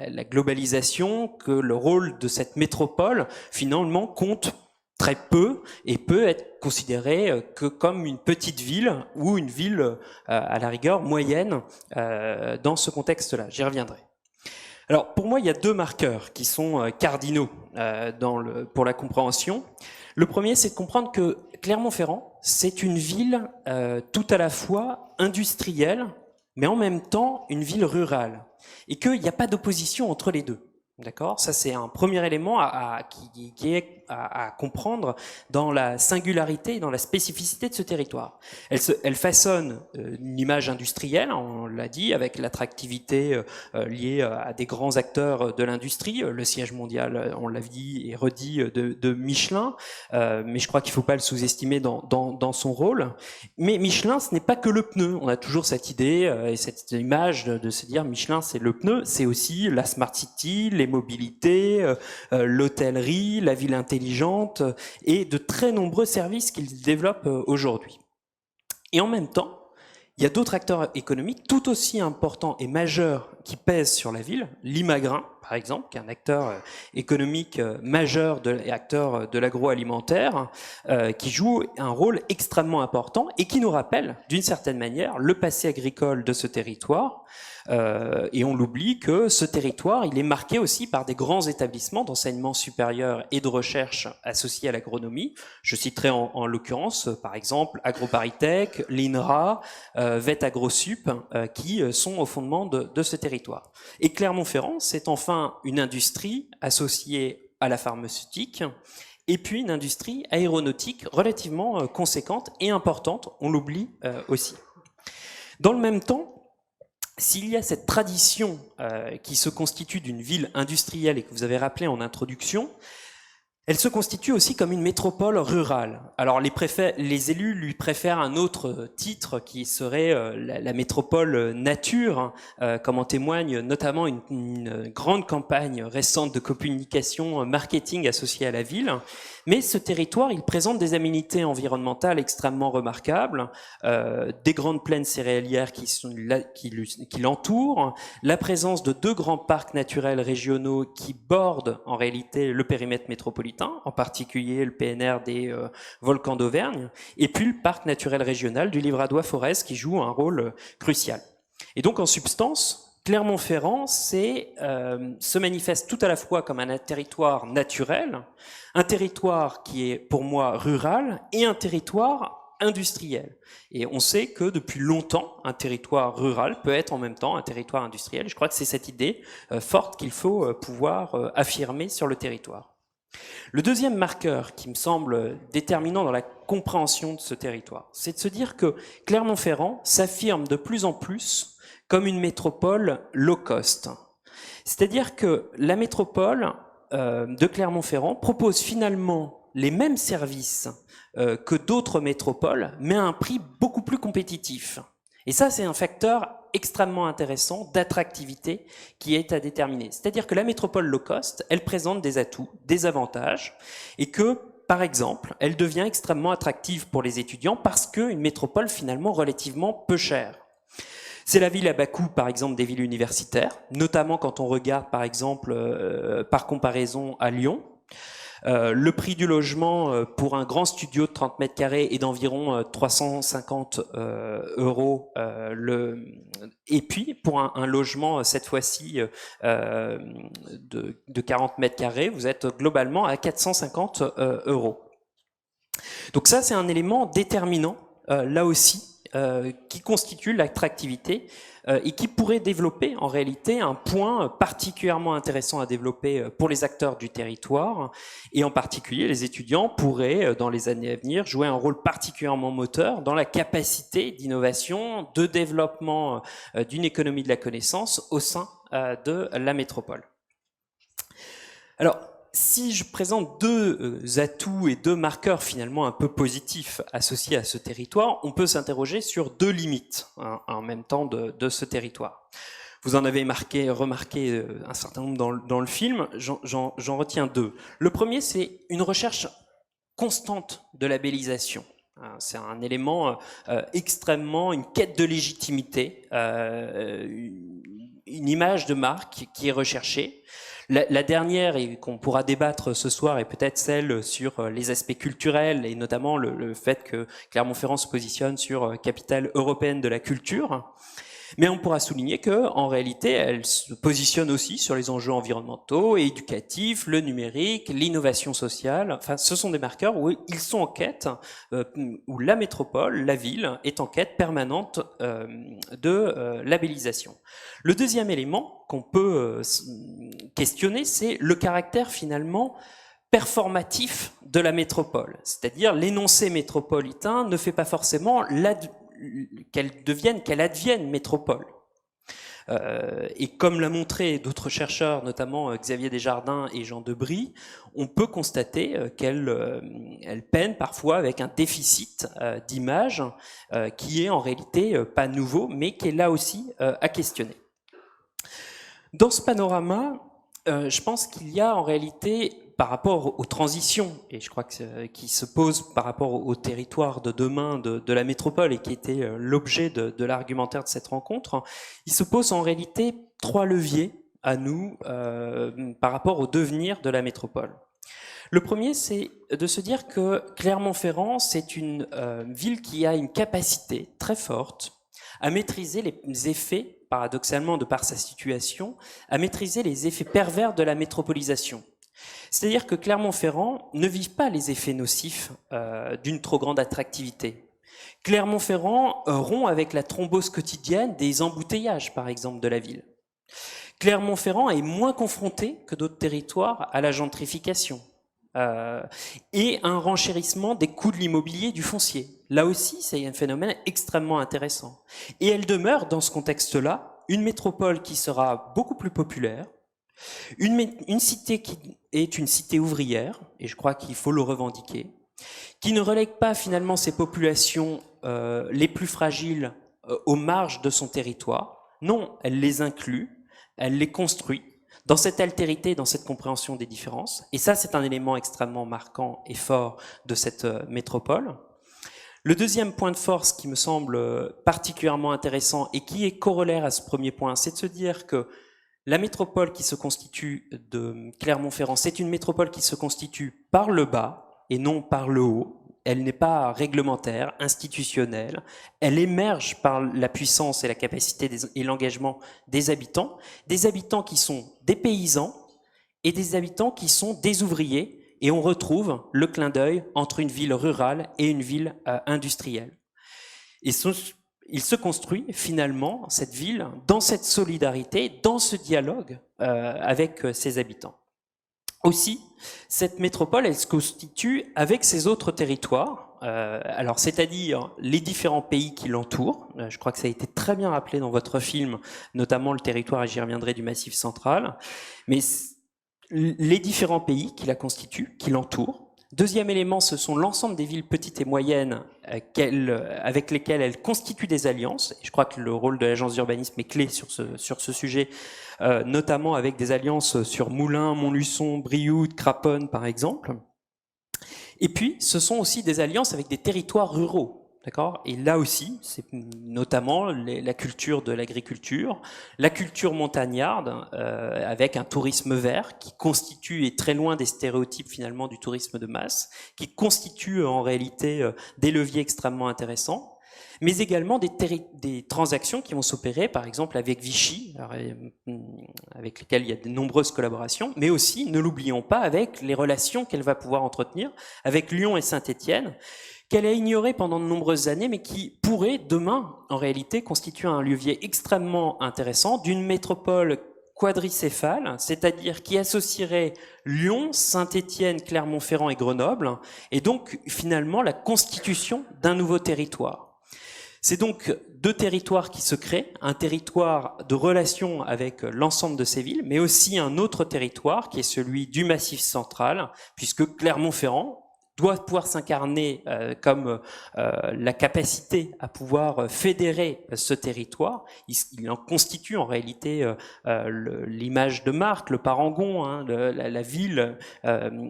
la globalisation, que le rôle de cette métropole finalement compte très peu et peut être considéré que comme une petite ville ou une ville à la rigueur moyenne dans ce contexte-là. J'y reviendrai. Alors pour moi, il y a 2 marqueurs qui sont cardinaux pour la compréhension. Le premier, c'est de comprendre que Clermont-Ferrand, c'est une ville tout à la fois industrielle, mais en même temps une ville rurale, et qu'il n'y a pas d'opposition entre les deux. D'accord ? Ça, c'est un premier élément qui est à comprendre dans la singularité et dans la spécificité de ce territoire. Elle façonne une image industrielle, on l'a dit, avec l'attractivité liée à des grands acteurs de l'industrie, le siège mondial, on l'a dit et redit, de Michelin, mais je crois qu'il ne faut pas le sous-estimer dans son rôle. Mais Michelin, ce n'est pas que le pneu. On a toujours cette idée et cette image de se dire Michelin, c'est le pneu, c'est aussi la Smart City, les mobilités, l'hôtellerie, la ville intelligente et de très nombreux services qu'ils développent aujourd'hui. Et en même temps, il y a d'autres acteurs économiques tout aussi importants et majeurs qui pèsent sur la ville, l'Imagrin par exemple, qui est un acteur économique majeur et acteur de l'agroalimentaire, qui joue un rôle extrêmement important et qui nous rappelle, d'une certaine manière, le passé agricole de ce territoire. Et on l'oublie que ce territoire, il est marqué aussi par des grands établissements d'enseignement supérieur et de recherche associés à l'agronomie. Je citerai en l'occurrence, par exemple, AgroParisTech, l'INRA, VET AgroSup, qui sont au fondement de ce territoire. Et Clermont-Ferrand, c'est enfin une industrie associée à la pharmaceutique, et puis une industrie aéronautique relativement conséquente et importante, on l'oublie aussi. Dans le même temps, s'il y a cette tradition qui se constitue d'une ville industrielle et que vous avez rappelé en introduction, elle se constitue aussi comme une métropole rurale. Alors les élus lui préfèrent un autre titre qui serait la métropole nature, comme en témoigne notamment une grande campagne récente de communication marketing associée à la ville. Mais ce territoire, il présente des aménités environnementales extrêmement remarquables, des grandes plaines céréalières qui l'entourent, la présence de 2 grands parcs naturels régionaux qui bordent en réalité le périmètre métropolitain, en particulier le PNR des volcans d'Auvergne, et puis le parc naturel régional du Livradois-Forez qui joue un rôle crucial. Et donc en substance, Clermont-Ferrand se manifeste tout à la fois comme un territoire naturel, un territoire qui est pour moi rural et un territoire industriel. Et on sait que depuis longtemps, un territoire rural peut être en même temps un territoire industriel. Je crois que c'est cette idée forte qu'il faut pouvoir affirmer sur le territoire. Le deuxième marqueur qui me semble déterminant dans la compréhension de ce territoire, c'est de se dire que Clermont-Ferrand s'affirme de plus en plus comme une métropole low cost. C'est-à-dire que la métropole de Clermont-Ferrand propose finalement les mêmes services que d'autres métropoles, mais à un prix beaucoup plus compétitif. Et ça, c'est un facteur extrêmement intéressant d'attractivité qui est à déterminer. C'est-à-dire que la métropole low cost, elle présente des atouts, des avantages, et que, par exemple, elle devient extrêmement attractive pour les étudiants parce qu'une métropole finalement relativement peu chère. C'est la ville à bas coût, par exemple, des villes universitaires, notamment quand on regarde, par exemple, par comparaison à Lyon. Le prix du logement pour un grand studio de 30 mètres carrés est d'environ 350 euros. Et puis, pour un logement, cette fois-ci, de 40 mètres carrés, vous êtes globalement à 450 euros. Donc ça, c'est un élément déterminant, là aussi, qui constitue l'attractivité et qui pourrait développer en réalité un point particulièrement intéressant à développer pour les acteurs du territoire, et en particulier les étudiants pourraient dans les années à venir jouer un rôle particulièrement moteur dans la capacité d'innovation, de développement d'une économie de la connaissance au sein de la métropole. Alors, si je présente 2 atouts et 2 marqueurs finalement un peu positifs associés à ce territoire, on peut s'interroger sur 2 limites en même temps de ce territoire. Vous en avez remarqué un certain nombre dans le film, j'en retiens 2. Le premier, c'est une recherche constante de labellisation. C'est un élément extrêmement, une quête de légitimité, une image de marque qui est recherchée. La dernière, et qu'on pourra débattre ce soir, est peut-être celle sur les aspects culturels, et notamment le fait que Clermont-Ferrand se positionne sur capitale européenne de la culture. Mais on pourra souligner que, en réalité, elle se positionne aussi sur les enjeux environnementaux et éducatifs, le numérique, l'innovation sociale. Enfin, ce sont des marqueurs où ils sont en quête, où la métropole, la ville, est en quête permanente de labellisation. Le deuxième élément qu'on peut questionner, c'est le caractère finalement performatif de la métropole. C'est-à-dire l'énoncé métropolitain ne fait pas forcément qu'elle advienne métropole. Et comme l'a montré d'autres chercheurs, notamment Xavier Desjardins et Jean Debry, on peut constater qu'elle peine parfois avec un déficit d'image qui est en réalité pas nouveau, mais qui est là aussi à questionner. Dans ce panorama, je pense qu'il y a en réalité, par rapport aux transitions, et je crois qui se posent par rapport au territoire de demain de la métropole et qui était l'objet de l'argumentaire de cette rencontre, il se pose en réalité 3 leviers à nous par rapport au devenir de la métropole. Le premier, c'est de se dire que Clermont-Ferrand, c'est une ville qui a une capacité très forte à maîtriser les effets, paradoxalement de par sa situation, à maîtriser les effets pervers de la métropolisation. C'est-à-dire que Clermont-Ferrand ne vit pas les effets nocifs d'une trop grande attractivité. Clermont-Ferrand rompt avec la thrombose quotidienne des embouteillages, par exemple, de la ville. Clermont-Ferrand est moins confronté que d'autres territoires à la gentrification et un renchérissement des coûts de l'immobilier, du foncier. Là aussi, c'est un phénomène extrêmement intéressant. Et elle demeure, dans ce contexte-là, une métropole qui sera beaucoup plus populaire, une cité qui est une cité ouvrière, et je crois qu'il faut le revendiquer, qui ne relègue pas finalement ses populations les plus fragiles aux marges de son territoire. Non, elle les inclut, elle les construit dans cette altérité, dans cette compréhension des différences. Et ça, c'est un élément extrêmement marquant et fort de cette métropole. Le deuxième point de force qui me semble particulièrement intéressant et qui est corollaire à ce premier point, c'est de se dire que la métropole qui se constitue de Clermont-Ferrand, c'est une métropole qui se constitue par le bas et non par le haut. Elle n'est pas réglementaire, institutionnelle. Elle émerge par la puissance et la capacité et l'engagement des habitants qui sont des paysans et des habitants qui sont des ouvriers. Et on retrouve le clin d'œil entre une ville rurale et une ville industrielle. Et il se construit finalement, cette ville, dans cette solidarité, dans ce dialogue avec ses habitants. Aussi, cette métropole, elle se constitue avec ses autres territoires, alors c'est-à-dire les différents pays qui l'entourent. Je crois que ça a été très bien rappelé dans votre film, notamment le territoire, et j'y reviendrai, du Massif central. Mais les différents pays qui la constituent, qui l'entourent. Deuxième élément, ce sont l'ensemble des villes petites et moyennes avec lesquelles elle constitue des alliances. Et je crois que le rôle de l'agence d'urbanisme est clé sur ce sujet, notamment avec des alliances sur Moulins, Montluçon, Brioude, Craponne, par exemple. Et puis, ce sont aussi des alliances avec des territoires ruraux. D'accord ? Et là aussi, c'est notamment la culture de l'agriculture, la culture montagnarde, avec un tourisme vert qui constitue, et très loin des stéréotypes finalement du tourisme de masse, qui constitue en réalité des leviers extrêmement intéressants, mais également des transactions qui vont s'opérer, par exemple avec Vichy, avec lesquelles il y a de nombreuses collaborations, mais aussi, ne l'oublions pas, avec les relations qu'elle va pouvoir entretenir avec Lyon et Saint-Étienne, qu'elle a ignoré pendant de nombreuses années, mais qui pourrait demain, en réalité, constituer un levier extrêmement intéressant d'une métropole quadricéphale, c'est-à-dire qui associerait Lyon, Saint-Étienne, Clermont-Ferrand et Grenoble, et donc finalement la constitution d'un nouveau territoire. C'est donc deux territoires qui se créent, un territoire de relation avec l'ensemble de ces villes, mais aussi un autre territoire qui est celui du Massif central, puisque Clermont-Ferrand doit pouvoir s'incarner comme la capacité à pouvoir fédérer ce territoire. Il en constitue en réalité l'image de marque, le parangon, hein, la ville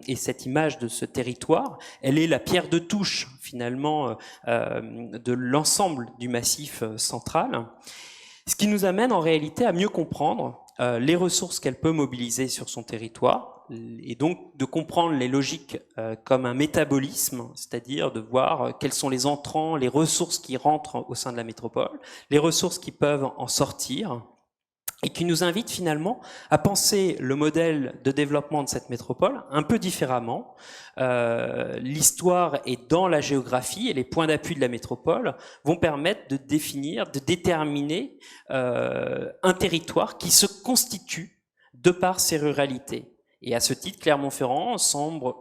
et cette image de ce territoire. Elle est la pierre de touche finalement de l'ensemble du Massif central. Ce qui nous amène en réalité à mieux comprendre les ressources qu'elle peut mobiliser sur son territoire, et donc de comprendre les logiques comme un métabolisme, c'est-à-dire de voir quels sont les entrants, les ressources qui rentrent au sein de la métropole, les ressources qui peuvent en sortir, et qui nous invite finalement à penser le modèle de développement de cette métropole un peu différemment. L'histoire et dans la géographie et les points d'appui de la métropole vont permettre de définir, de déterminer un territoire qui se constitue de par ses ruralités. Et à ce titre, Clermont-Ferrand semble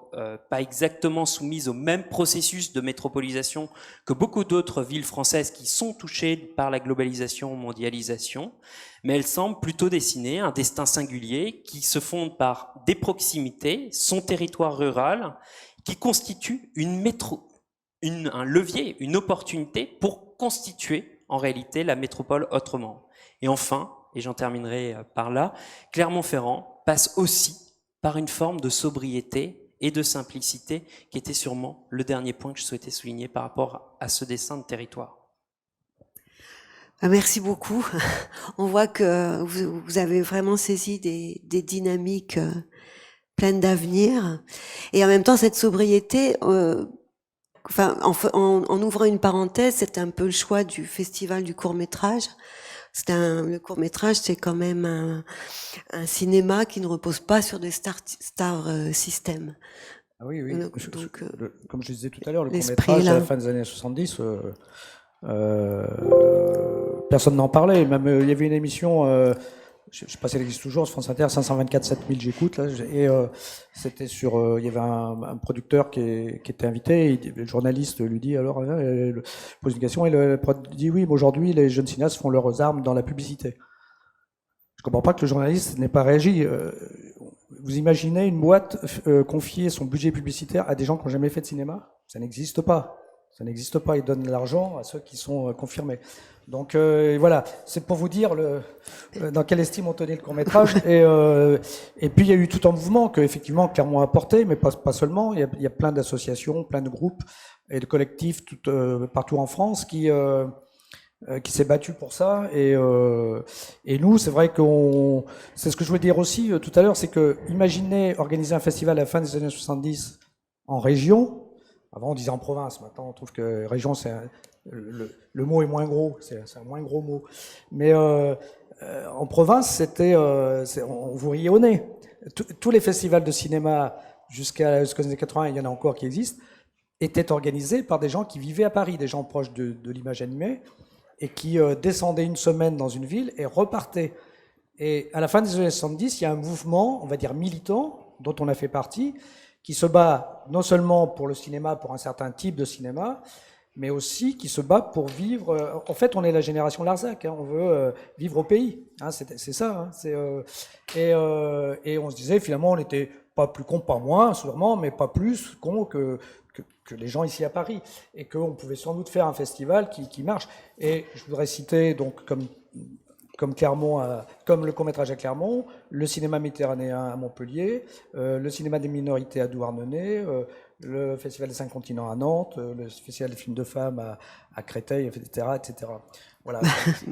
pas exactement soumise au même processus de métropolisation que beaucoup d'autres villes françaises qui sont touchées par la globalisation, mondialisation, mais elle semble plutôt dessiner un destin singulier qui se fonde par des proximités, son territoire rural, qui constitue un levier, une opportunité pour constituer en réalité la métropole autrement. Et enfin, et j'en terminerai par là, Clermont-Ferrand passe aussi par une forme de sobriété et de simplicité, qui était sûrement le dernier point que je souhaitais souligner par rapport à ce dessin de territoire. Merci beaucoup. On voit que vous avez vraiment saisi des dynamiques pleines d'avenir. Et en même temps, cette sobriété, enfin, en ouvrant une parenthèse, c'est un peu le choix du festival du court-métrage. Le court-métrage, c'est quand même un cinéma qui ne repose pas sur des star system. Ah oui, oui. Donc, comme je disais tout à l'heure, le l'esprit court-métrage à là. la fin des années 70, personne n'en parlait. Même il y avait une émission, je ne sais pas si elle existe toujours, sur France Inter, 524 7000 j'écoute là, et c'était sur, il y avait un producteur qui était invité, et le journaliste lui dit alors, il pose une question, et le producteur dit oui, mais aujourd'hui les jeunes cinéastes font leurs armes dans la publicité. Je comprends pas que le journaliste n'ait pas réagi. Vous imaginez une boîte confier son budget publicitaire à des gens qui n'ont jamais fait de cinéma? Ça n'existe pas. Ça n'existe pas. Ils donnent de l'argent à ceux qui sont confirmés. Donc voilà, c'est pour vous dire dans quelle estime on tenait le court-métrage. Et puis il y a eu tout un mouvement que effectivement Clermont a apporté, mais pas seulement. Il y a plein d'associations, plein de groupes et de collectifs partout en France qui s'est battu pour ça. Et nous, c'est vrai c'est ce que je voulais dire aussi tout à l'heure, c'est que imaginez organiser un festival à la fin des années 70 en région. Avant, on disait en province. Maintenant, on trouve que région, le mot est moins gros. C'est un moins gros mot. Mais en province, on vous riait au nez. Tous les festivals de cinéma jusqu'aux années 80, il y en a encore qui existent, étaient organisés par des gens qui vivaient à Paris, des gens proches de l'image animée, et qui descendaient une semaine dans une ville et repartaient. Et à la fin des années 70, il y a un mouvement, on va dire militant, dont on a fait partie, qui se bat non seulement pour le cinéma, pour un certain type de cinéma, mais aussi qui se bat pour vivre. En fait, on est la génération Larzac, hein, on veut vivre au pays. Hein, c'est ça. Hein, et on se disait, finalement, on n'était pas plus con, pas moins, sûrement, mais pas plus con que les gens ici à Paris. Et qu'on pouvait sans doute faire un festival qui marche. Et je voudrais citer, donc, comme Clermont, comme le court-métrage à Clermont, le cinéma méditerranéen à Montpellier, le cinéma des minorités à Douarnenez, le Festival des 5 continents à Nantes, le Festival des films de femmes à Créteil, etc., etc. Voilà.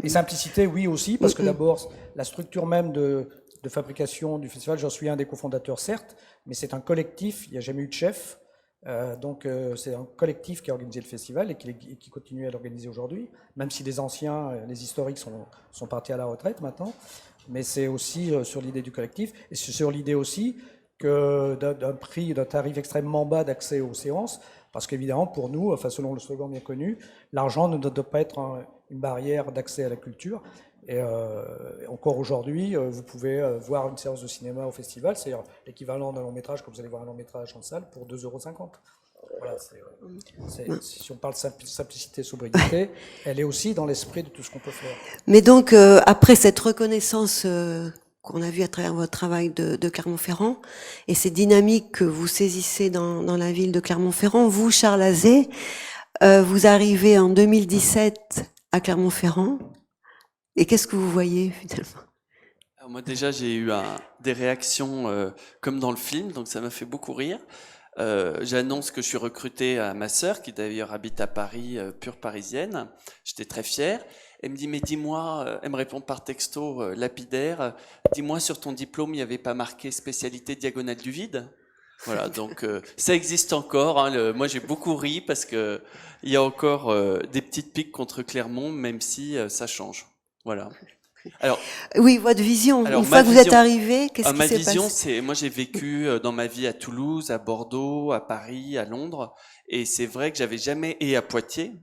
Et simplicité, oui aussi, parce que d'abord, la structure même de fabrication du festival, j'en suis un des cofondateurs, certes, mais c'est un collectif, il n'y a jamais eu de chef. Donc c'est un collectif qui a organisé le festival et qui continue à l'organiser aujourd'hui, même si les anciens, les historiques sont partis à la retraite maintenant, mais c'est aussi sur l'idée du collectif, et c'est sur l'idée aussi que d'un tarif extrêmement bas d'accès aux séances, parce qu'évidemment pour nous, enfin selon le slogan bien connu, l'argent ne doit pas être une barrière d'accès à la culture. Et encore aujourd'hui, vous pouvez voir une séance de cinéma au festival, c'est-à-dire l'équivalent d'un long métrage, comme vous allez voir un long métrage en salle, pour 2,50 €. Voilà, si on parle de simplicité, sobriété, elle est aussi dans l'esprit de tout ce qu'on peut faire. Mais donc, après cette reconnaissance qu'on a vue à travers votre travail de Clermont-Ferrand, et ces dynamiques que vous saisissez dans la ville de Clermont-Ferrand, vous, Charles Azé, vous arrivez en 2017 à Clermont-Ferrand. Et qu'est-ce que vous voyez finalement? Alors moi déjà j'ai eu des réactions comme dans le film, donc ça m'a fait beaucoup rire. J'annonce que je suis recruté à ma sœur qui d'ailleurs habite à Paris, pure parisienne. J'étais très fier. Elle me dit mais dis-moi, elle me répond par texto lapidaire, dis-moi sur ton diplôme il n'y avait pas marqué spécialité diagonale du vide. Voilà, donc ça existe encore. Hein, moi j'ai beaucoup ri parce que il y a encore des petites piques contre Clermont, même si ça change. Voilà. Alors, oui, votre vision. Une fois que vous êtes arrivé, qu'est-ce qui s'est passé? Ma vision, c'est moi j'ai vécu dans ma vie à Toulouse, à Bordeaux, à Paris, à Londres, et c'est vrai que j'avais jamais et à Poitiers,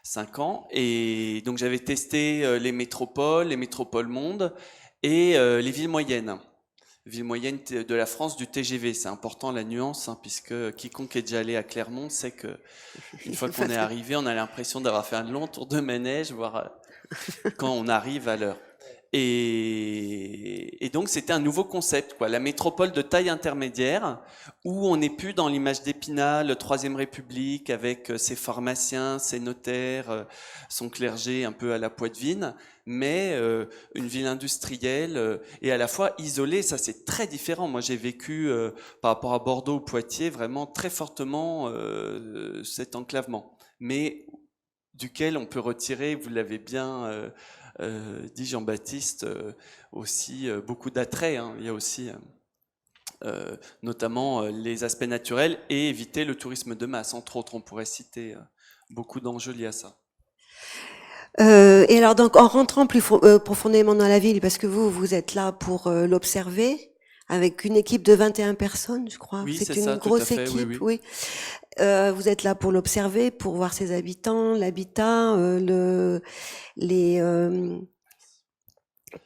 5 ans, et donc j'avais testé les métropoles monde et les villes moyennes. Ville moyenne de la France du TGV, c'est important la nuance, hein, puisque quiconque est déjà allé à Clermont sait que une fois qu'on est arrivé, on a l'impression d'avoir fait un long tour de manège, voire quand on arrive à l'heure. Et donc c'était un nouveau concept, quoi, la métropole de taille intermédiaire, où on n'est plus dans l'image d'Épinal, Troisième République, avec ses pharmaciens, ses notaires, son clergé un peu à la Poitevine, mais une ville industrielle et à la fois isolée. Ça c'est très différent. Moi j'ai vécu par rapport à Bordeaux ou Poitiers vraiment très fortement cet enclavement, mais duquel on peut retirer, vous l'avez bien dit Jean-Baptiste, aussi beaucoup d'attrait. Hein. Il y a aussi notamment les aspects naturels et éviter le tourisme de masse, entre autres. On pourrait citer beaucoup d'enjeux liés à ça. Et alors donc en rentrant plus profondément dans la ville, parce que vous êtes là pour l'observer, avec une équipe de 21 personnes, je crois. Oui, c'est c'est une ça, tout grosse à fait, équipe, oui. Vous êtes là pour l'observer, pour voir ses habitants, l'habitat,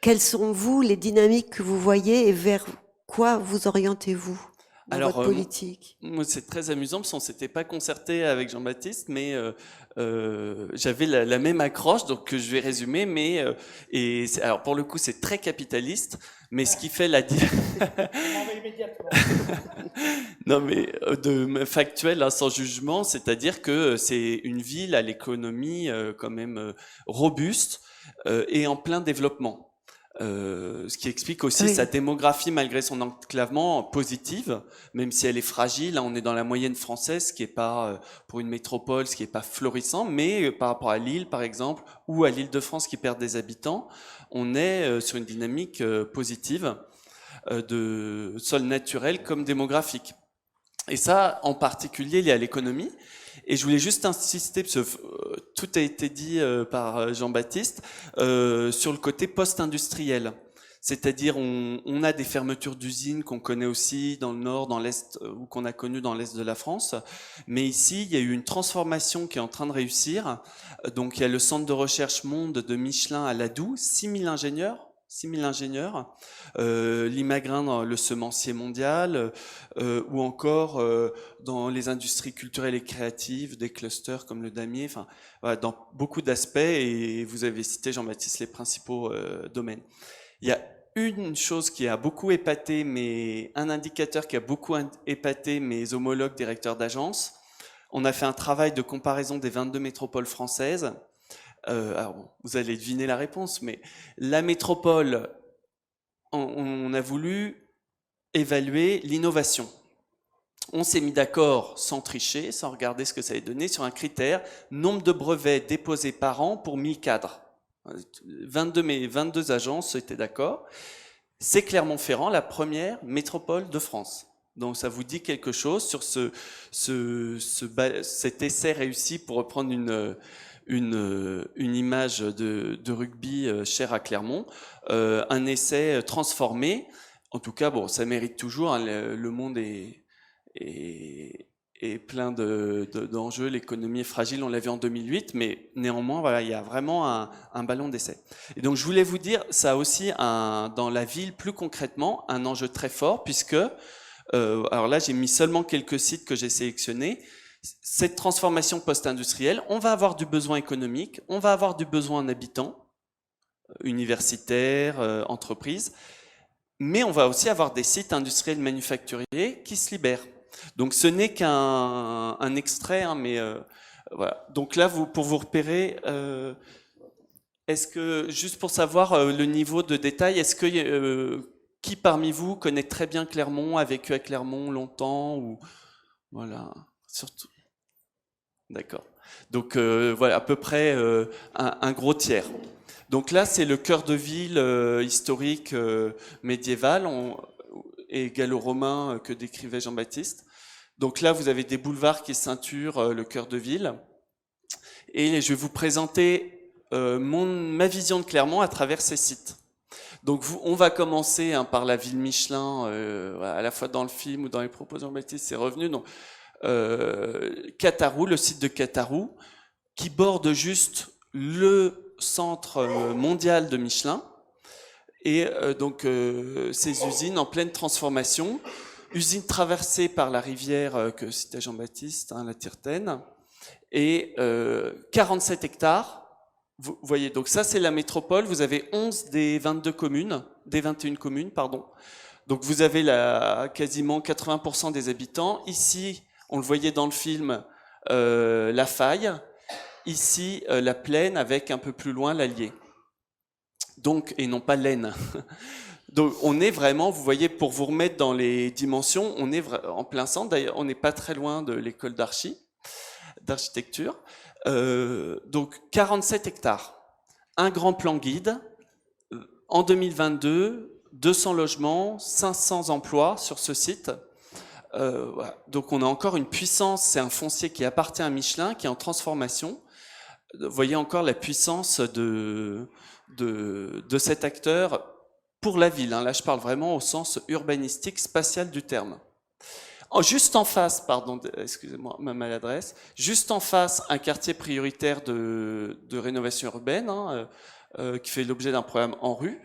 quelles sont vous les dynamiques que vous voyez et vers quoi vous orientez-vous dans votre politique? Moi, c'est très amusant parce qu'on ne s'était pas concerté avec Jean-Baptiste, mais j'avais la même accroche, donc je vais résumer. Mais alors pour le coup, c'est très capitaliste, mais ce qui fait la non, mais factuel, hein, sans jugement, c'est-à-dire que c'est une ville à l'économie quand même robuste et en plein développement. Ce qui explique aussi sa démographie malgré son enclavement positive, même si elle est fragile. Là, on est dans la moyenne française, ce qui n'est pas, pour une métropole, ce qui n'est pas florissant, mais par rapport à Lille, par exemple, ou à l'Île-de-France qui perd des habitants, on est sur une dynamique positive de sol naturel comme démographique. Et ça, en particulier, lié à l'économie. Et je voulais juste insister, parce que tout a été dit par Jean-Baptiste, sur le côté post-industriel. C'est-à-dire, on a des fermetures d'usines qu'on connaît aussi dans le nord, dans l'est, ou qu'on a connues dans l'est de la France. Mais ici, il y a eu une transformation qui est en train de réussir. Donc, il y a le centre de recherche monde de Michelin à Ladoux, 6000 ingénieurs. L'Imagrin dans le semencier mondial, ou encore dans les industries culturelles et créatives, des clusters comme le damier, enfin, voilà, dans beaucoup d'aspects, et vous avez cité, Jean-Baptiste, les principaux domaines. Il y a une chose qui a beaucoup épaté, un indicateur qui a beaucoup épaté mes homologues directeurs d'agence. On a fait un travail de comparaison des 22 métropoles françaises. Alors, vous allez deviner la réponse, mais la métropole, on a voulu évaluer l'innovation. On s'est mis d'accord sans tricher, sans regarder ce que ça allait donner, sur un critère, nombre de brevets déposés par an pour 1000 cadres. 22 agences étaient d'accord. C'est Clermont-Ferrand, la première métropole de France. Donc ça vous dit quelque chose sur cet essai réussi, pour reprendre une image de rugby chère à Clermont, un essai transformé. En tout cas, bon, ça mérite toujours, hein, le monde est plein d'enjeux, l'économie est fragile, on l'a vu en 2008, mais néanmoins, voilà, il y a vraiment un ballon d'essai. Et donc je voulais vous dire, ça a aussi dans la ville, plus concrètement, un enjeu très fort, puisque, alors là j'ai mis seulement quelques sites que j'ai sélectionnés. Cette transformation post-industrielle, on va avoir du besoin économique, on va avoir du besoin en habitants, universitaires, entreprises, mais on va aussi avoir des sites industriels manufacturiers qui se libèrent. Donc ce n'est qu'un extrait, hein, mais voilà. Donc là, pour vous repérer, est-ce que, juste pour savoir le niveau de détail, est-ce que qui parmi vous connaît très bien Clermont, a vécu à Clermont longtemps, ou voilà. Surtout. D'accord. Donc voilà, à peu près un gros tiers. Donc là, c'est le cœur de ville historique médiéval et gallo-romain que décrivait Jean-Baptiste. Donc là, vous avez des boulevards qui ceinturent le cœur de ville. Et je vais vous présenter ma vision de Clermont à travers ces sites. Donc on va commencer par la ville Michelin, à la fois dans le film ou dans les propos de Jean-Baptiste, c'est revenu. Donc, Catarou, le site de Catarou, qui borde juste le centre mondial de Michelin, et donc ces usines en pleine transformation, usines traversées par la rivière que citait Jean-Baptiste, hein, la Tirtaine, et 47 hectares. Vous voyez, donc ça c'est la métropole, vous avez 11 des 21 communes, pardon. Donc vous avez quasiment 80% des habitants. Ici, on le voyait dans le film, la faille. Ici, la plaine, avec un peu plus loin l'Allier. Donc, et non pas l'Aisne. Donc on est vraiment, vous voyez, pour vous remettre dans les dimensions, on est en plein centre. D'ailleurs, on n'est pas très loin de l'école d'archi. d'architecture. Donc 47 hectares. Un grand plan guide. En 2022, 200 logements, 500 emplois sur ce site. Voilà. Donc on a encore une puissance, c'est un foncier qui appartient à Michelin, qui est en transformation. Vous voyez encore la puissance de cet acteur pour la ville. Là, je parle vraiment au sens urbanistique, spatial du terme. Juste en face, pardon, excusez-moi, ma maladresse, juste en face, un quartier prioritaire de rénovation urbaine, qui fait l'objet d'un programme en rue,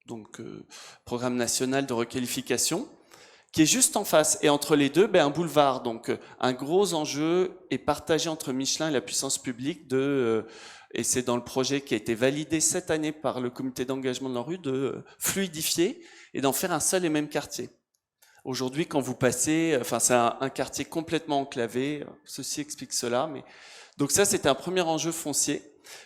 donc programme national de requalification, qui est juste en face. Et entre les deux, un boulevard. Donc un gros enjeu est partagé entre Michelin et la puissance publique et c'est dans le projet qui a été validé cette année par le comité d'engagement de l'ANRU, de fluidifier et d'en faire un seul et même quartier. Aujourd'hui, quand vous passez, c'est un quartier complètement enclavé, ceci explique cela. Donc ça, c'était un premier enjeu foncier.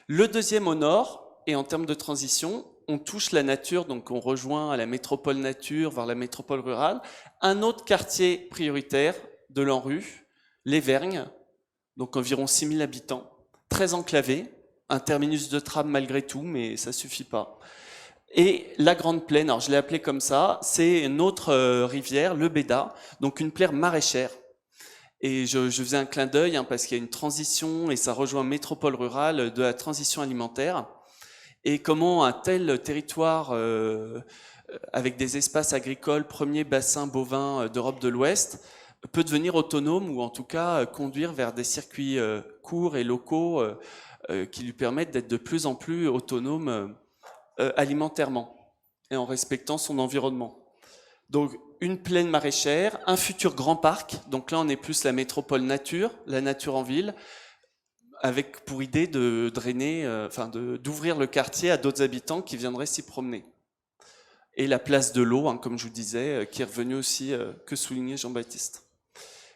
Le deuxième au nord, et en termes de transition, on touche la nature, donc on rejoint à la métropole nature, voire la métropole rurale. Un autre quartier prioritaire de l'ANRU, les Vergnes, donc environ 6000 habitants, très enclavé, un terminus de tram malgré tout, mais ça suffit pas. Et la Grande Plaine, alors je l'ai appelée comme ça, c'est une autre rivière, le Béda, donc une plaine maraîchère. Et je faisais un clin d'œil parce qu'il y a une transition, et ça rejoint métropole rurale, de la transition alimentaire. Et comment un tel territoire, avec des espaces agricoles, premier bassin bovin d'Europe de l'Ouest, peut devenir autonome, ou en tout cas conduire vers des circuits courts et locaux qui lui permettent d'être de plus en plus autonome alimentairement et en respectant son environnement. Donc une plaine maraîchère, un futur grand parc, donc là on est plus la métropole nature, la nature en ville, avec pour idée de drainer, d'ouvrir le quartier à d'autres habitants qui viendraient s'y promener. Et la place de l'eau, comme je vous disais, qui est revenue aussi, que soulignait Jean-Baptiste.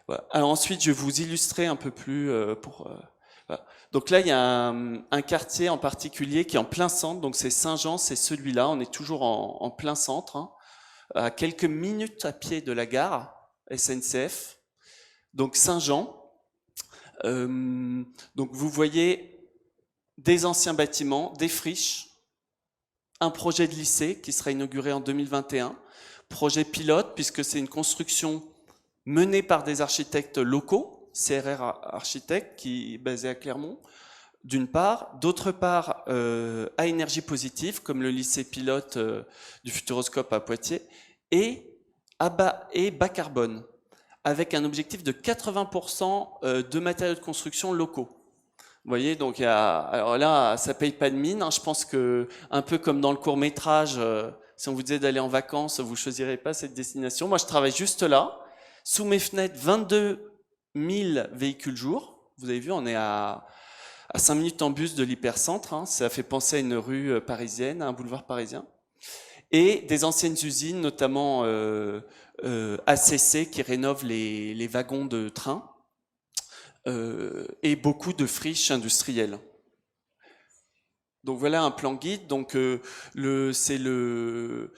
Voilà. Alors ensuite, je vais vous illustrer un peu plus voilà. Donc là, il y a un quartier en particulier qui est en plein centre, donc c'est Saint-Jean, c'est celui-là, on est toujours en plein centre, à quelques minutes à pied de la gare SNCF. Donc Saint-Jean. Donc vous voyez des anciens bâtiments, des friches, un projet de lycée qui sera inauguré en 2021, projet pilote puisque c'est une construction menée par des architectes locaux, CRR Architectes qui est basé à Clermont, d'une part, d'autre part à énergie positive comme le lycée pilote du Futuroscope à Poitiers et bas carbone, avec un objectif de 80% de matériaux de construction locaux. Vous voyez, donc alors là, ça paye pas de mine. Je pense que, un peu comme dans le court-métrage, si on vous disait d'aller en vacances, vous choisirez pas cette destination. Moi, je travaille juste là. Sous mes fenêtres, 22 000 véhicules jour. Vous avez vu, on est à 5 minutes en bus de l'hypercentre. Ça fait penser à une rue parisienne, à un boulevard parisien. Et des anciennes usines, notamment ACC qui rénove les wagons de train, et beaucoup de friches industrielles. Donc voilà un plan guide. Donc c'est le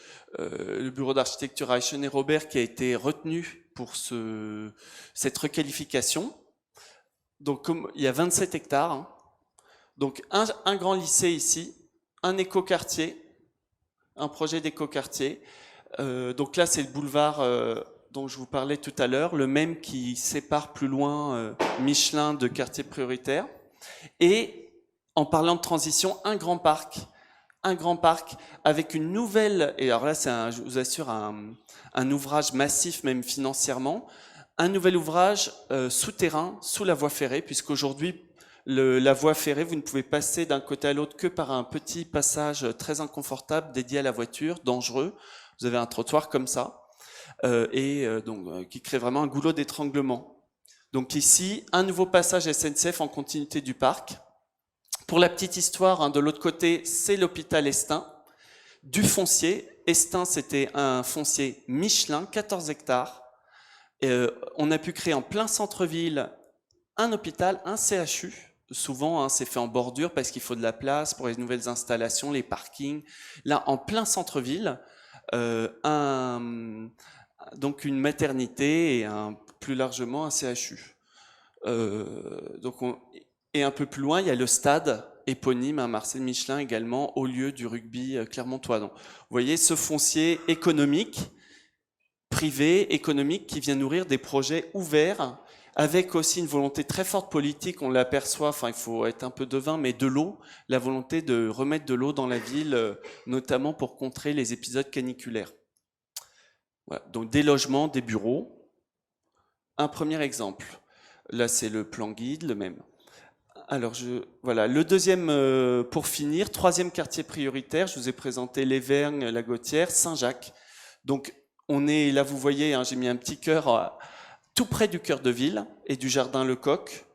bureau d'architecture Eichen et Robert qui a été retenu pour cette requalification. Donc il y a 27 hectares. Donc un grand lycée ici, un écoquartier, un projet d'écoquartier. Donc là, c'est le boulevard dont je vous parlais tout à l'heure, le même qui sépare plus loin Michelin de quartier prioritaire. Et en parlant de transition, un grand parc avec une nouvelle, et alors là, je vous assure, un ouvrage massif, même financièrement, un nouvel ouvrage souterrain, sous la voie ferrée, puisqu'aujourd'hui, la voie ferrée, vous ne pouvez passer d'un côté à l'autre que par un petit passage très inconfortable dédié à la voiture, dangereux. Vous avez un trottoir comme ça, donc qui crée vraiment un goulot d'étranglement. Donc ici, un nouveau passage SNCF en continuité du parc. Pour la petite histoire, de l'autre côté, c'est l'hôpital Estin, du foncier. Estin, c'était un foncier Michelin, 14 hectares. On a pu créer en plein centre-ville un hôpital, un CHU. Souvent, c'est fait en bordure parce qu'il faut de la place pour les nouvelles installations, les parkings. Là, en plein centre-ville, donc une maternité et plus largement un CHU. Et un peu plus loin, il y a le stade éponyme à Marcel Michelin également, au lieu du rugby clermontois. Donc, vous voyez ce foncier économique, privé, économique, qui vient nourrir des projets ouverts, avec aussi une volonté très forte politique, on l'aperçoit, enfin il faut être un peu devin, mais de l'eau, la volonté de remettre de l'eau dans la ville, notamment pour contrer les épisodes caniculaires. Voilà. Donc des logements, des bureaux. Un premier exemple. Là, c'est le plan guide, le même. Alors, voilà. Le deuxième, pour finir, troisième quartier prioritaire, je vous ai présenté Les Vergnes, La Gautière, Saint-Jacques. Donc, on est, là, vous voyez, hein, j'ai mis un petit cœur tout près du cœur de ville et du jardin Lecoq.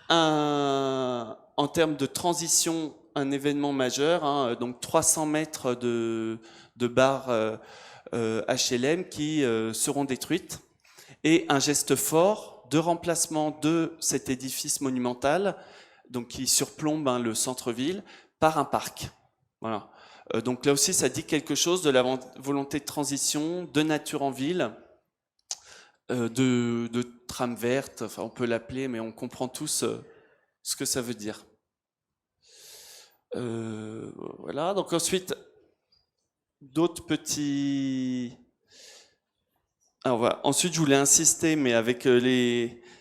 En termes de transition, un événement majeur, hein, donc 300 mètres de barres HLM qui seront détruites, et un geste fort de remplacement de cet édifice monumental, donc qui surplombe le centre-ville, par un parc. Voilà. Donc là aussi, ça dit quelque chose de la volonté de transition, de nature en ville, de trame verte, enfin on peut l'appeler, mais on comprend tous ce que ça veut dire. Voilà, donc ensuite, d'autres petits... Alors voilà. Ensuite, je voulais insister, mais avec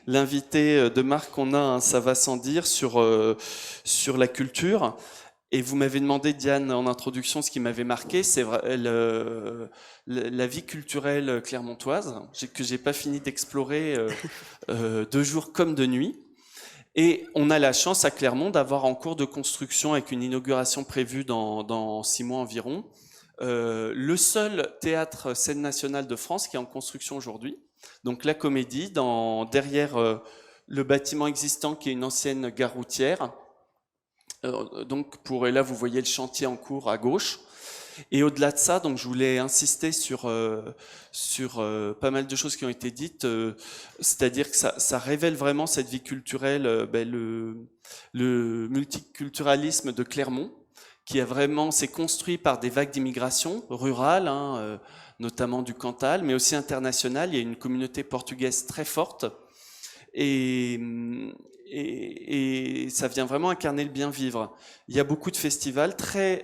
l'invité de Marc qu'on a, hein, ça va sans dire, sur la culture. Et vous m'avez demandé, Diane, en introduction, ce qui m'avait marqué, c'est la vie culturelle clermontoise, que j'ai pas fini d'explorer de jour comme de nuit. Et on a la chance à Clermont d'avoir en cours de construction, avec une inauguration prévue dans 6 mois environ, le seul théâtre scène nationale de France qui est en construction aujourd'hui. Donc la Comédie, derrière le bâtiment existant qui est une ancienne gare routière. Donc et là vous voyez le chantier en cours à gauche. Et au-delà de ça, donc je voulais insister sur pas mal de choses qui ont été dites, c'est-à-dire que ça révèle vraiment cette vie culturelle, le multiculturalisme de Clermont, qui s'est construit par des vagues d'immigration rurale, hein, notamment du Cantal, mais aussi internationale. Il y a une communauté portugaise très forte, et ça vient vraiment incarner le bien vivre. Il y a beaucoup de festivals, il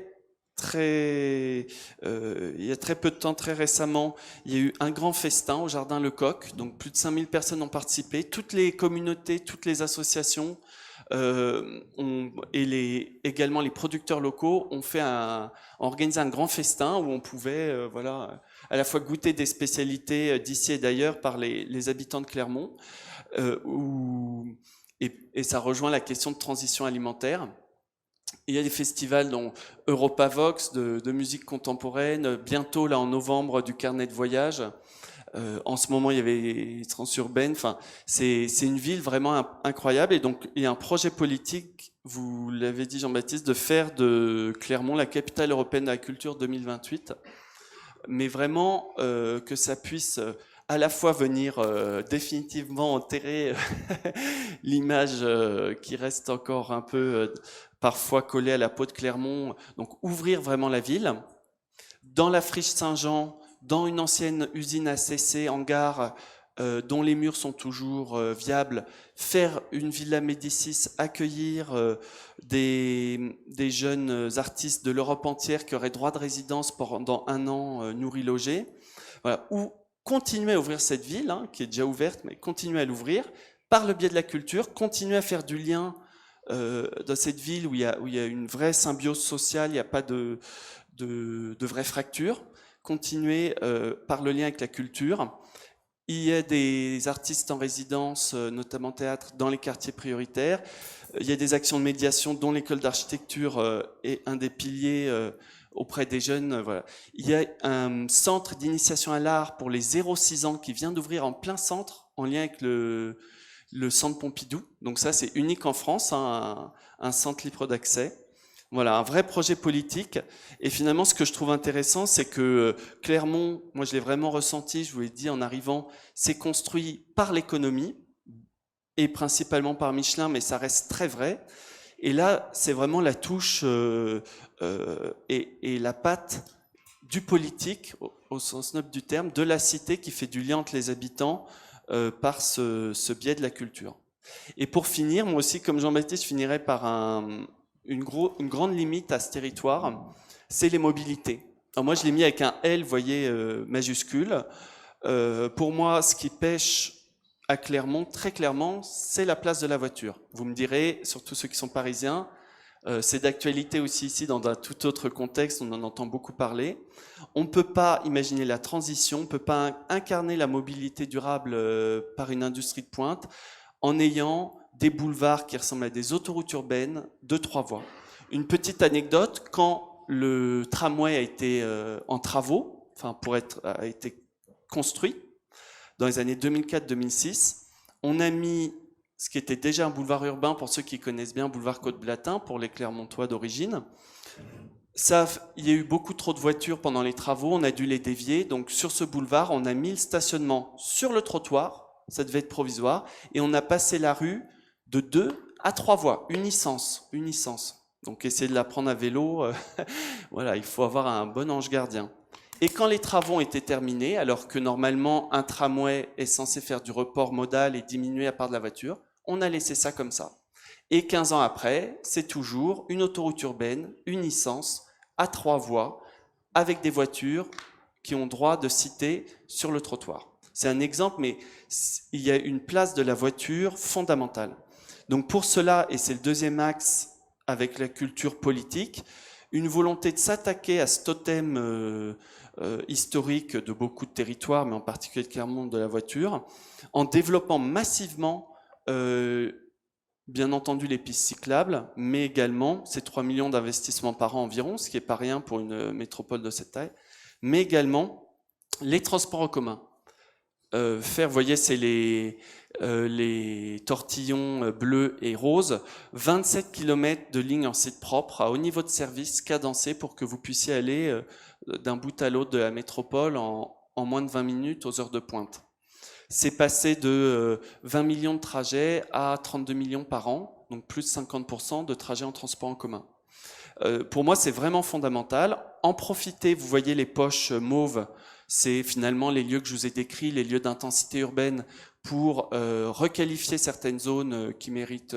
y a très peu de temps, très récemment, il y a eu un grand festin au Jardin Lecoq, donc plus de 5000 personnes ont participé, toutes les communautés, toutes les associations, également les producteurs locaux ont organisé un grand festin où on pouvait à la fois goûter des spécialités d'ici et d'ailleurs par les habitants de Clermont, et ça rejoint la question de transition alimentaire. Il y a des festivals dont Europavox de musique contemporaine, bientôt là en novembre du carnet de voyage. En ce moment, il y avait Transurbaine. Enfin, c'est une ville vraiment incroyable. Et donc, il y a un projet politique, vous l'avez dit Jean-Baptiste, de faire de Clermont la capitale européenne de la culture 2028. Mais vraiment que ça puisse à la fois venir définitivement enterrer l'image qui reste encore un peu parfois collée à la peau de Clermont. Donc, ouvrir vraiment la ville. Dans la friche Saint-Jean, dans une ancienne usine à CC en gare, dont les murs sont toujours viables, faire une Villa Médicis, accueillir des jeunes artistes de l'Europe entière qui auraient droit de résidence pendant 1 an, nourris, logés, voilà. Ou continuer à ouvrir cette ville, hein, qui est déjà ouverte, mais continuer à l'ouvrir par le biais de la culture, continuer à faire du lien dans cette ville où il y a une vraie symbiose sociale, il n'y a pas de vraies fractures. Continuer par le lien avec la culture. Il y a des artistes en résidence, notamment théâtre, dans les quartiers prioritaires. Il y a des actions de médiation dont l'école d'architecture est un des piliers auprès des jeunes. Voilà. Il y a un centre d'initiation à l'art pour les 0-6 ans qui vient d'ouvrir en plein centre, en lien avec le centre Pompidou. Donc ça, c'est unique en France, hein, un centre libre d'accès. Voilà, un vrai projet politique. Et finalement, ce que je trouve intéressant, c'est que Clermont, moi je l'ai vraiment ressenti, je vous l'ai dit en arrivant, c'est construit par l'économie, et principalement par Michelin, mais ça reste très vrai. Et là, c'est vraiment la touche et la patte du politique, au sens noble du terme, de la cité qui fait du lien entre les habitants, par ce biais de la culture. Et pour finir, moi aussi, comme Jean-Baptiste, je finirai par une grande limite à ce territoire, c'est les mobilités. Alors moi, je l'ai mis avec un L, vous voyez, majuscule. Pour moi, ce qui pêche à Clermont, très clairement, c'est la place de la voiture. Vous me direz, surtout ceux qui sont parisiens, c'est d'actualité aussi ici, dans un tout autre contexte, on en entend beaucoup parler. On ne peut pas imaginer la transition, on ne peut pas incarner la mobilité durable par une industrie de pointe en ayant des boulevards qui ressemblent à des autoroutes urbaines de 3 voies. Une petite anecdote, quand le tramway a été en travaux, enfin a été construit, dans les années 2004-2006, on a mis ce qui était déjà un boulevard urbain, pour ceux qui connaissent bien, boulevard Côte-Blatin, pour les Clermontois d'origine. Il y a eu beaucoup trop de voitures pendant les travaux, on a dû les dévier, donc sur ce boulevard, on a mis le stationnement sur le trottoir, ça devait être provisoire, et on a passé la rue de 2 à 3 voies, unisens. Donc essayez de la prendre à vélo, voilà, il faut avoir un bon ange gardien. Et quand les travaux ont été terminés, alors que normalement un tramway est censé faire du report modal et diminuer la part de la voiture, on a laissé ça comme ça. Et 15 ans après, c'est toujours une autoroute urbaine, unisens, à 3 voies, avec des voitures qui ont droit de citer sur le trottoir. C'est un exemple, mais il y a une place de la voiture fondamentale. Donc pour cela, et c'est le deuxième axe avec la culture politique, une volonté de s'attaquer à ce totem historique de beaucoup de territoires, mais en particulier de Clermont, de la voiture, en développant massivement, bien entendu, les pistes cyclables, mais également ces 3 millions d'investissements par an environ, ce qui n'est pas rien pour une métropole de cette taille, mais également les transports en commun. Vous voyez, c'est les tortillons bleus et roses, 27 km de lignes en site propre à haut niveau de service cadencé pour que vous puissiez aller d'un bout à l'autre de la métropole en moins de 20 minutes aux heures de pointe. C'est passé de 20 millions de trajets à 32 millions par an, donc plus de 50% de trajets en transport en commun. Pour moi, c'est vraiment fondamental. En profiter, vous voyez les poches mauves, c'est finalement les lieux que je vous ai décrits, les lieux d'intensité urbaine, pour requalifier certaines zones qui méritent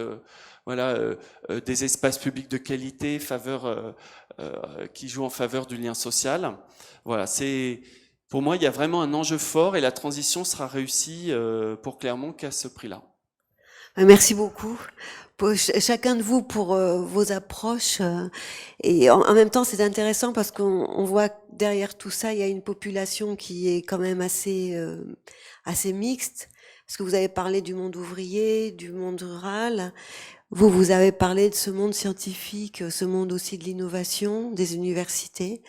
des espaces publics de qualité, qui jouent en faveur du lien social. Voilà, pour moi, il y a vraiment un enjeu fort et la transition sera réussie pour Clermont qu'à ce prix-là. Merci beaucoup. Chacun de vous pour vos approches. Et en même temps, c'est intéressant parce qu'on voit que derrière tout ça, il y a une population qui est quand même assez mixte. Parce que vous avez parlé du monde ouvrier, du monde rural. Vous avez parlé de ce monde scientifique, ce monde aussi de l'innovation, des universités.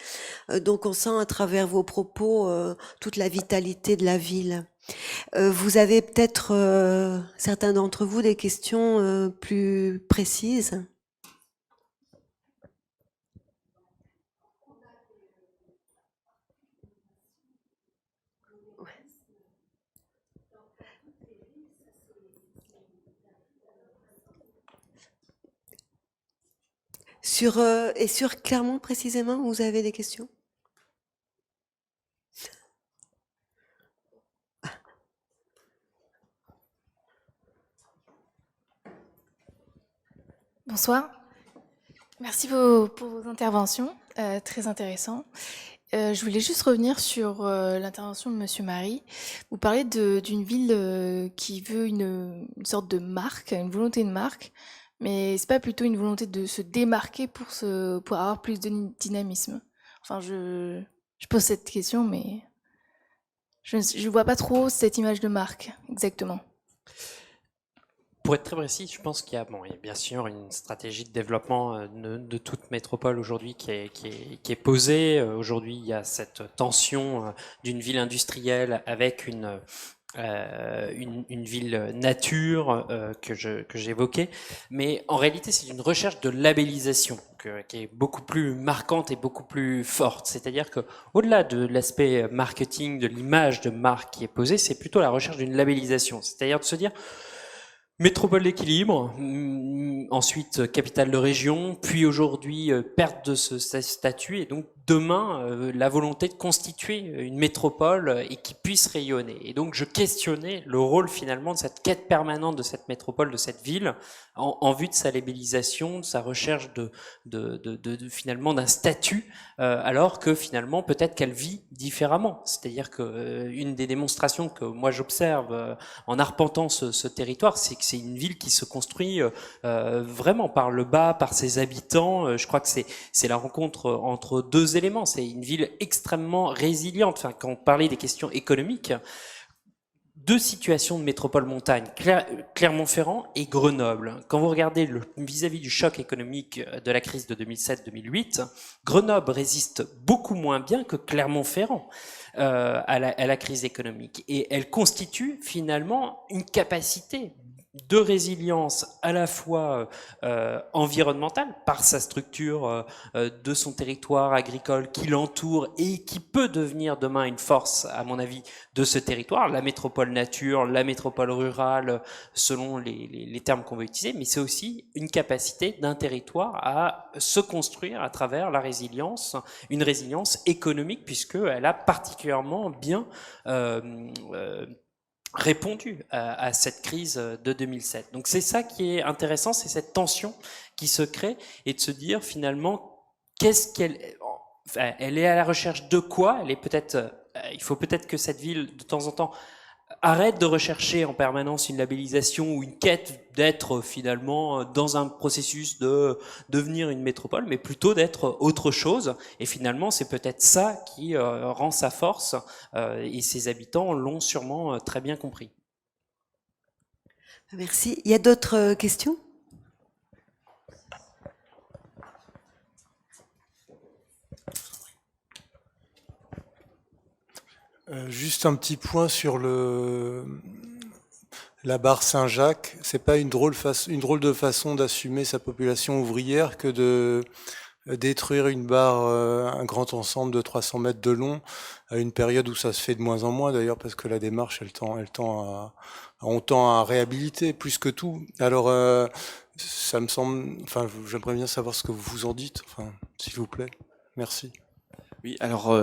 Donc on sent à travers vos propos toute la vitalité de la ville. Vous avez peut-être, certains d'entre vous, des questions plus précises ? Et sur Clermont précisément, vous avez des questions ? Bonsoir. Merci pour vos interventions, très intéressant. Je voulais juste revenir sur l'intervention de Monsieur Marie. Vous parlez d'une ville qui veut une sorte de marque, une volonté de marque, mais c'est pas plutôt une volonté de se démarquer pour avoir plus de dynamisme. Enfin, je pose cette question, mais je vois pas trop cette image de marque exactement. Pour être très précis, je pense qu'il y a bien sûr une stratégie de développement de toute métropole aujourd'hui qui est posée. Aujourd'hui, il y a cette tension d'une ville industrielle avec une ville nature que j'évoquais, mais en réalité c'est une recherche de labellisation qui est beaucoup plus marquante et beaucoup plus forte. C'est-à-dire que au-delà de l'aspect marketing, de l'image de marque qui est posée, c'est plutôt la recherche d'une labellisation. C'est-à-dire de se dire métropole d'équilibre, ensuite capitale de région, puis aujourd'hui perte de ce statut, et donc demain la volonté de constituer une métropole et qui puisse rayonner. Et donc je questionnais le rôle finalement de cette quête permanente de cette métropole, de cette ville, en vue de sa labellisation, de sa recherche finalement d'un statut, alors que finalement peut-être qu'elle vit différemment. C'est-à-dire que une des démonstrations que moi j'observe en arpentant ce territoire, c'est que c'est une ville qui se construit vraiment par le bas, par ses habitants. Je crois que c'est la rencontre entre deux éléments. C'est une ville extrêmement résiliente. Enfin, quand on parlait des questions économiques, deux situations de métropole montagne, Clermont-Ferrand et Grenoble. Quand vous regardez vis-à-vis du choc économique de la crise de 2007-2008, Grenoble résiste beaucoup moins bien que Clermont-Ferrand à la crise économique. Et elle constitue finalement une capacité de résilience à la fois environnementale par sa structure de son territoire agricole qui l'entoure et qui peut devenir demain une force, à mon avis, de ce territoire, la métropole nature, la métropole rurale, selon les termes qu'on veut utiliser, mais c'est aussi une capacité d'un territoire à se construire à travers la résilience, une résilience économique, puisqu'elle a particulièrement bien répondu à cette crise de 2007. Donc c'est ça qui est intéressant, c'est cette tension qui se crée et de se dire finalement elle est à la recherche de quoi. Elle est peut-être, il faut peut-être que cette ville de temps en temps arrête de rechercher en permanence une labellisation ou une quête d'être finalement dans un processus de devenir une métropole, mais plutôt d'être autre chose. Et finalement, c'est peut-être ça qui rend sa force, et ses habitants l'ont sûrement très bien compris. Merci. Il y a d'autres questions ? Juste un petit point sur la barre Saint-Jacques. C'est pas une drôle de façon d'assumer sa population ouvrière que de détruire une barre, un grand ensemble de 300 mètres de long, à une période où ça se fait de moins en moins d'ailleurs, parce que la démarche, on tend à réhabiliter plus que tout. Alors, ça me semble, enfin, j'aimerais bien savoir ce que vous en dites, enfin, s'il vous plaît. Merci. Oui, alors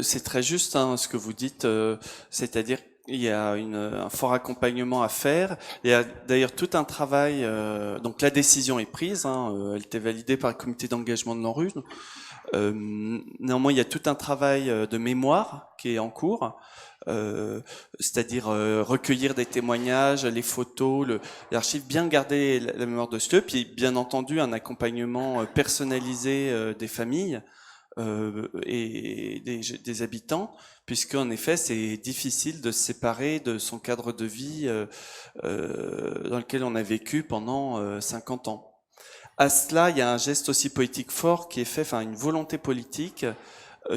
c'est très juste hein, ce que vous dites, c'est-à-dire il y a un fort accompagnement à faire. Il y a d'ailleurs tout un travail, donc la décision est prise, hein, elle était validée par le comité d'engagement de l'ANRU. Néanmoins, il y a tout un travail de mémoire qui est en cours, c'est-à-dire recueillir des témoignages, les photos, l'archive, bien garder la mémoire de ce lieu, puis bien entendu un accompagnement personnalisé des familles. Et des habitants, puisque en effet c'est difficile de se séparer de son cadre de vie dans lequel on a vécu pendant 50 ans. À cela, il y a un geste aussi politique fort qui est fait, enfin une volonté politique,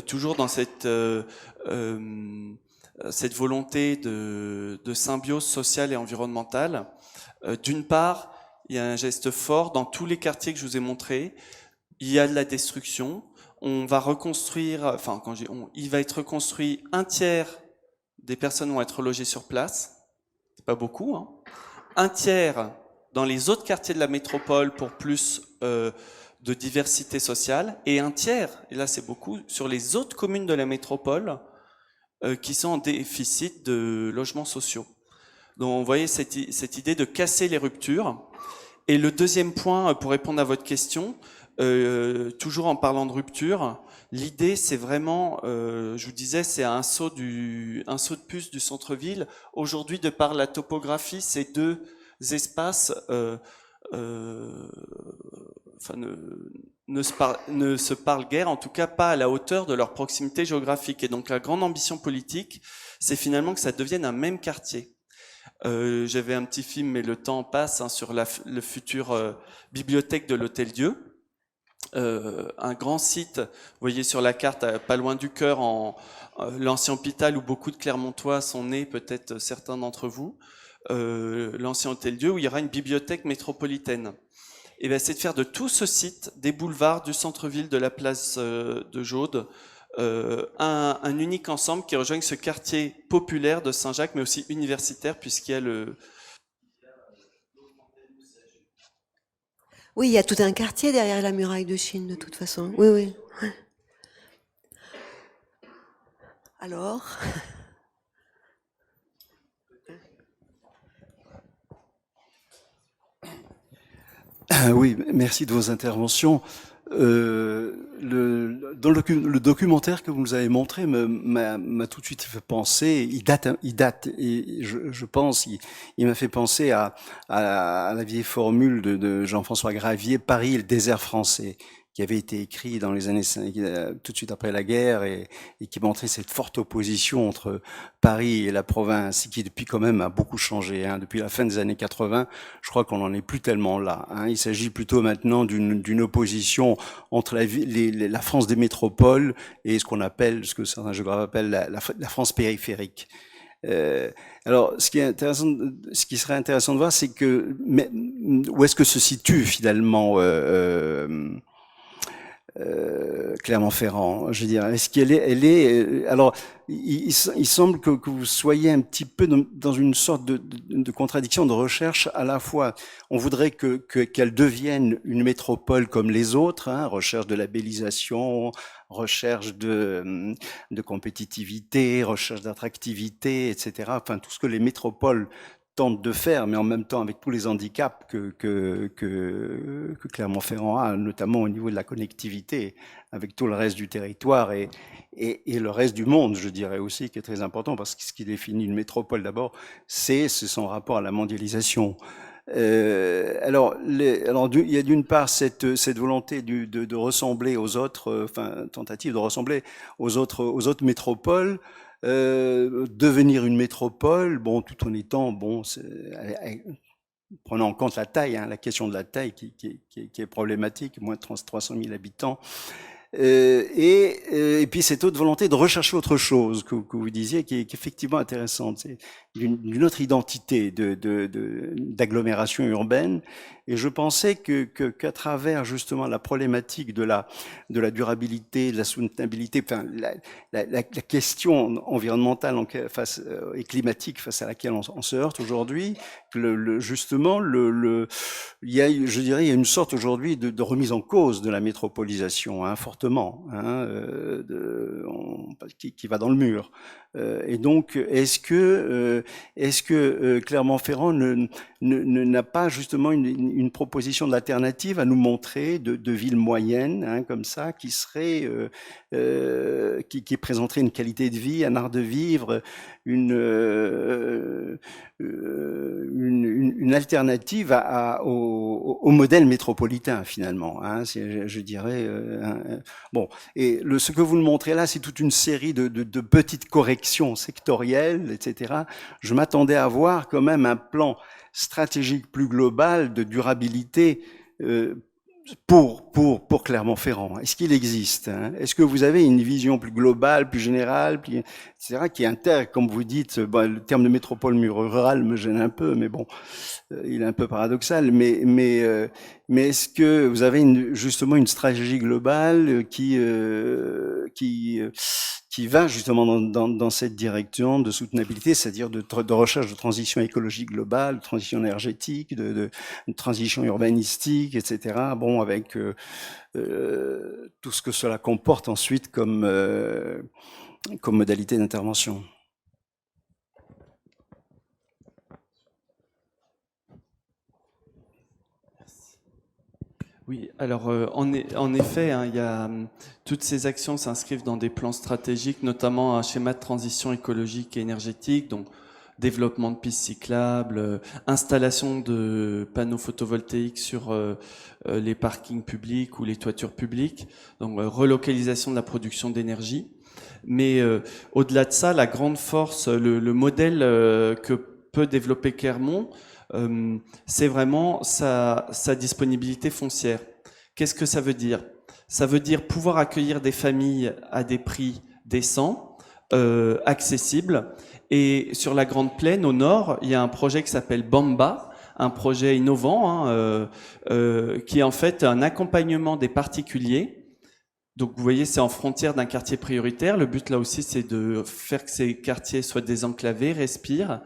toujours dans cette volonté de symbiose sociale et environnementale. D'une part, il y a un geste fort dans tous les quartiers que je vous ai montrés. Il y a de la destruction. On va reconstruire, enfin, il va être reconstruit, un tiers des personnes vont être logées sur place, c'est pas beaucoup, hein. Un tiers dans les autres quartiers de la métropole pour plus de diversité sociale, et un tiers, et là c'est beaucoup, sur les autres communes de la métropole qui sont en déficit de logements sociaux. Donc vous voyez cette idée de casser les ruptures. Et le deuxième point, pour répondre à votre question, toujours en parlant de rupture, l'idée c'est vraiment, je vous disais, c'est un saut de puce du centre-ville. Aujourd'hui, de par la topographie, ces deux espaces ne se parlent guère, en tout cas pas à la hauteur de leur proximité géographique. Et donc la grande ambition politique, c'est finalement que ça devienne un même quartier. J'avais un petit film, mais le temps passe, hein, sur le futur bibliothèque de l'Hôtel-Dieu. Un grand site, vous voyez sur la carte, pas loin du Cœur, l'ancien hôpital où beaucoup de Clermontois sont nés, peut-être certains d'entre vous, l'ancien Hôtel-Dieu, où il y aura une bibliothèque métropolitaine. Et bien, c'est de faire de tout ce site, des boulevards, du centre-ville, de la place de Jaude, un unique ensemble qui rejoigne ce quartier populaire de Saint-Jacques, mais aussi universitaire, puisqu'il y a le... Oui, il y a tout un quartier derrière la muraille de Chine, de toute façon. Oui, oui. Alors Oui, merci de vos interventions. Dans le documentaire que vous nous avez montré m'a tout de suite fait penser, il date et je pense, il m'a fait penser à la vieille formule de Jean-François Gravier, Paris et le désert français, qui avait été écrit dans les années tout de suite après la guerre et qui montrait cette forte opposition entre Paris et la province, qui depuis quand même a beaucoup changé. Depuis la fin des années 80, je crois qu'on n'en est plus tellement là. Il s'agit plutôt maintenant d'une opposition entre la France des métropoles et ce qu'on appelle, ce que certains géographes appellent la France périphérique. Alors, ce qui serait intéressant de voir, c'est que où est-ce que se situe finalement Clermont-Ferrand, je dirais. Est-ce qu'elle est, alors, il semble que vous soyez un petit peu dans une sorte de contradiction de recherche. À la fois, on voudrait qu'elle devienne une métropole comme les autres, recherche de labellisation, recherche de compétitivité, recherche d'attractivité, etc. Enfin, tout ce que les métropoles tentent de faire, mais en même temps avec tous les handicaps que Clermont-Ferrand a, notamment au niveau de la connectivité avec tout le reste du territoire et le reste du monde, je dirais aussi, qui est très important, parce que ce qui définit une métropole d'abord, c'est son rapport à la mondialisation. Alors, il y a d'une part cette volonté de ressembler aux autres, tentative de ressembler aux autres métropoles, devenir une métropole, bon, tout en étant, bon, prenant en compte la taille, la question de la taille qui est problématique, moins de 300 000 habitants. Et puis cette autre volonté de rechercher autre chose que vous disiez, qui est effectivement intéressante, c'est d'une autre identité d'agglomération urbaine. Et je pensais qu'à travers justement la problématique de la durabilité, de la soutenabilité, enfin la question environnementale et climatique face à laquelle on se heurte aujourd'hui, justement il y a une sorte aujourd'hui de remise en cause de la métropolisation, fortement, qui va dans le mur. Et donc, est-ce que Clermont-Ferrand n'a pas justement une proposition d'alternative à nous montrer de villes moyennes, comme ça, qui serait, qui présenterait une qualité de vie, un art de vivre, une alternative au modèle métropolitain finalement, je dirais. Bon, et ce que vous nous montrez là, c'est toute une série de petites corrections sectorielles, etc. Je m'attendais à voir quand même un plan stratégique plus global de durabilité pour Clermont-Ferrand. Est-ce qu'il existe, Est-ce que vous avez une vision plus globale, plus générale, etc., qui intègre, comme vous dites, le terme de métropole rurale me gêne un peu, mais bon, il est un peu paradoxal, mais est-ce que vous avez justement une stratégie globale qui va justement dans cette direction de soutenabilité, c'est-à-dire de recherche de transition écologique globale, de transition énergétique, de transition urbanistique, etc. Bon, avec tout ce que cela comporte ensuite comme modalité d'intervention. Oui, alors en effet, il y a, toutes ces actions s'inscrivent dans des plans stratégiques, notamment un schéma de transition écologique et énergétique, donc développement de pistes cyclables, installation de panneaux photovoltaïques sur les parkings publics ou les toitures publiques, donc relocalisation de la production d'énergie. Mais au-delà de ça, la grande force, le modèle que peut développer Clermont, c'est vraiment sa disponibilité foncière. Qu'est-ce que ça veut dire? Ça veut dire pouvoir accueillir des familles à des prix décents, accessibles. Et sur la Grande Plaine, au nord, il y a un projet qui s'appelle Bamba, un projet innovant, qui est en fait un accompagnement des particuliers. Donc vous voyez, c'est en frontière d'un quartier prioritaire. Le but là aussi, c'est de faire que ces quartiers soient désenclavés, respirent.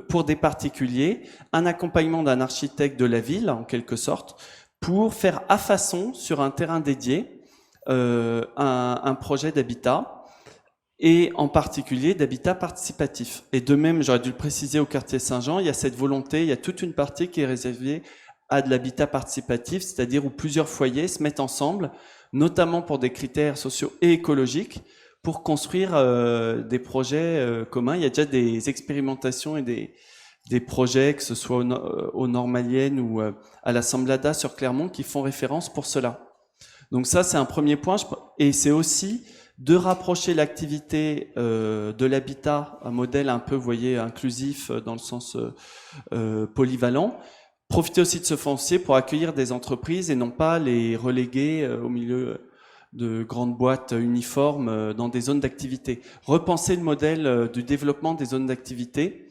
Pour des particuliers, un accompagnement d'un architecte de la ville, en quelque sorte, pour faire à façon, sur un terrain dédié, un projet d'habitat. et en particulier d'habitat participatif. Et de même, j'aurais dû le préciser au quartier Saint-Jean, il y a cette volonté, il y a toute une partie qui est réservée à de l'habitat participatif, c'est-à-dire où plusieurs foyers se mettent ensemble, notamment pour des critères sociaux et écologiques, pour construire des projets communs. Il y a déjà des expérimentations et des projets, que ce soit au Normalienne ou à l'Assemblada sur Clermont, qui font référence pour cela. Donc ça, c'est un premier point. Et c'est aussi de rapprocher l'activité de l'habitat, un modèle un peu, vous voyez, inclusif dans le sens polyvalent. Profiter aussi de ce foncier pour accueillir des entreprises et non pas les reléguer au milieu de grandes boîtes uniformes dans des zones d'activité. Repenser le modèle du développement des zones d'activité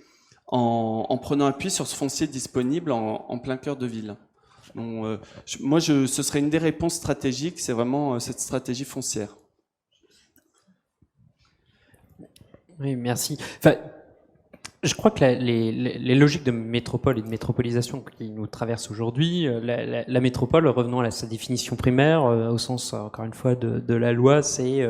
en prenant appui sur ce foncier disponible en plein cœur de ville. Donc, ce serait une des réponses stratégiques, c'est vraiment cette stratégie foncière. Oui, merci. Enfin, je crois que les logiques de métropole et de métropolisation qui nous traversent aujourd'hui, la métropole, revenons à sa définition primaire, au sens, encore une fois, de la loi, c'est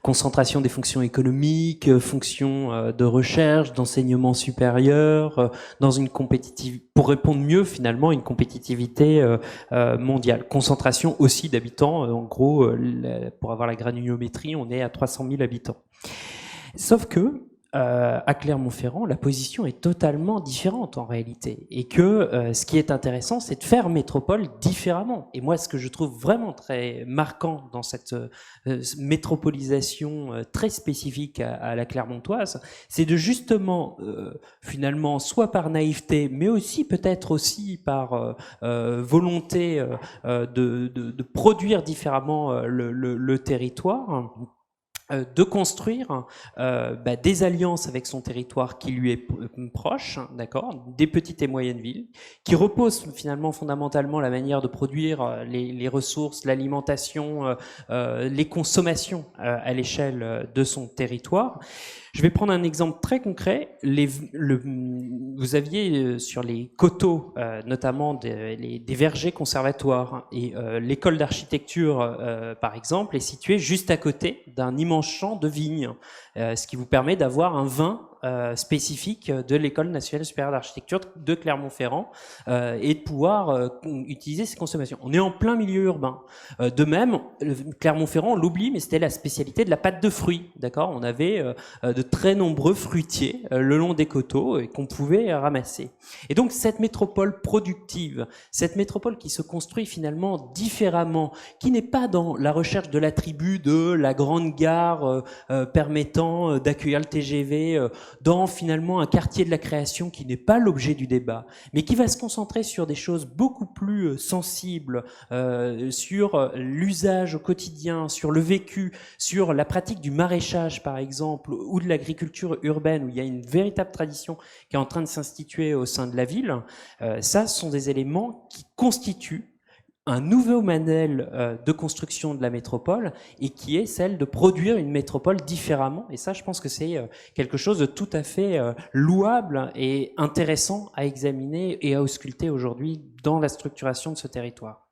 concentration des fonctions économiques, fonctions de recherche, d'enseignement supérieur, dans une compétitivité, pour répondre mieux finalement à une compétitivité mondiale. Concentration aussi d'habitants, en gros, pour avoir la granulométrie, on est à 300 000 habitants. Sauf que, à Clermont-Ferrand, la position est totalement différente en réalité, et que ce qui est intéressant, c'est de faire métropole différemment. Et moi, ce que je trouve vraiment très marquant dans cette métropolisation très spécifique à la clermontoise, c'est de justement, finalement, soit par naïveté, mais aussi peut-être aussi par volonté de produire différemment le territoire, de construire des alliances avec son territoire qui lui est proche, d'accord, des petites et moyennes villes, qui reposent finalement fondamentalement la manière de produire les ressources, l'alimentation, les consommations à l'échelle de son territoire. Je vais prendre un exemple très concret. Vous aviez sur les coteaux, notamment des vergers conservatoires, et l'école d'architecture, par exemple, est située juste à côté d'un immense champ de vignes, ce qui vous permet d'avoir un vin spécifique de l'École nationale supérieure d'architecture de Clermont-Ferrand et de pouvoir utiliser ces consommations. On est en plein milieu urbain. De même, Clermont-Ferrand, on l'oublie, mais c'était la spécialité de la pâte de fruits. D'accord, on avait de très nombreux fruitiers le long des coteaux qu'on pouvait ramasser. Et donc cette métropole productive, cette métropole qui se construit finalement différemment, qui n'est pas dans la recherche de l'attribut de la grande gare permettant d'accueillir le TGV, dans finalement un quartier de la création qui n'est pas l'objet du débat, mais qui va se concentrer sur des choses beaucoup plus sensibles, sur l'usage au quotidien, sur le vécu, sur la pratique du maraîchage par exemple, ou de l'agriculture urbaine, où il y a une véritable tradition qui est en train de s'instituer au sein de la ville. Ça, ce sont des éléments qui constituent un nouveau modèle de construction de la métropole, et qui est celle de produire une métropole différemment. Et ça, je pense que c'est quelque chose de tout à fait louable et intéressant à examiner et à ausculter aujourd'hui dans la structuration de ce territoire.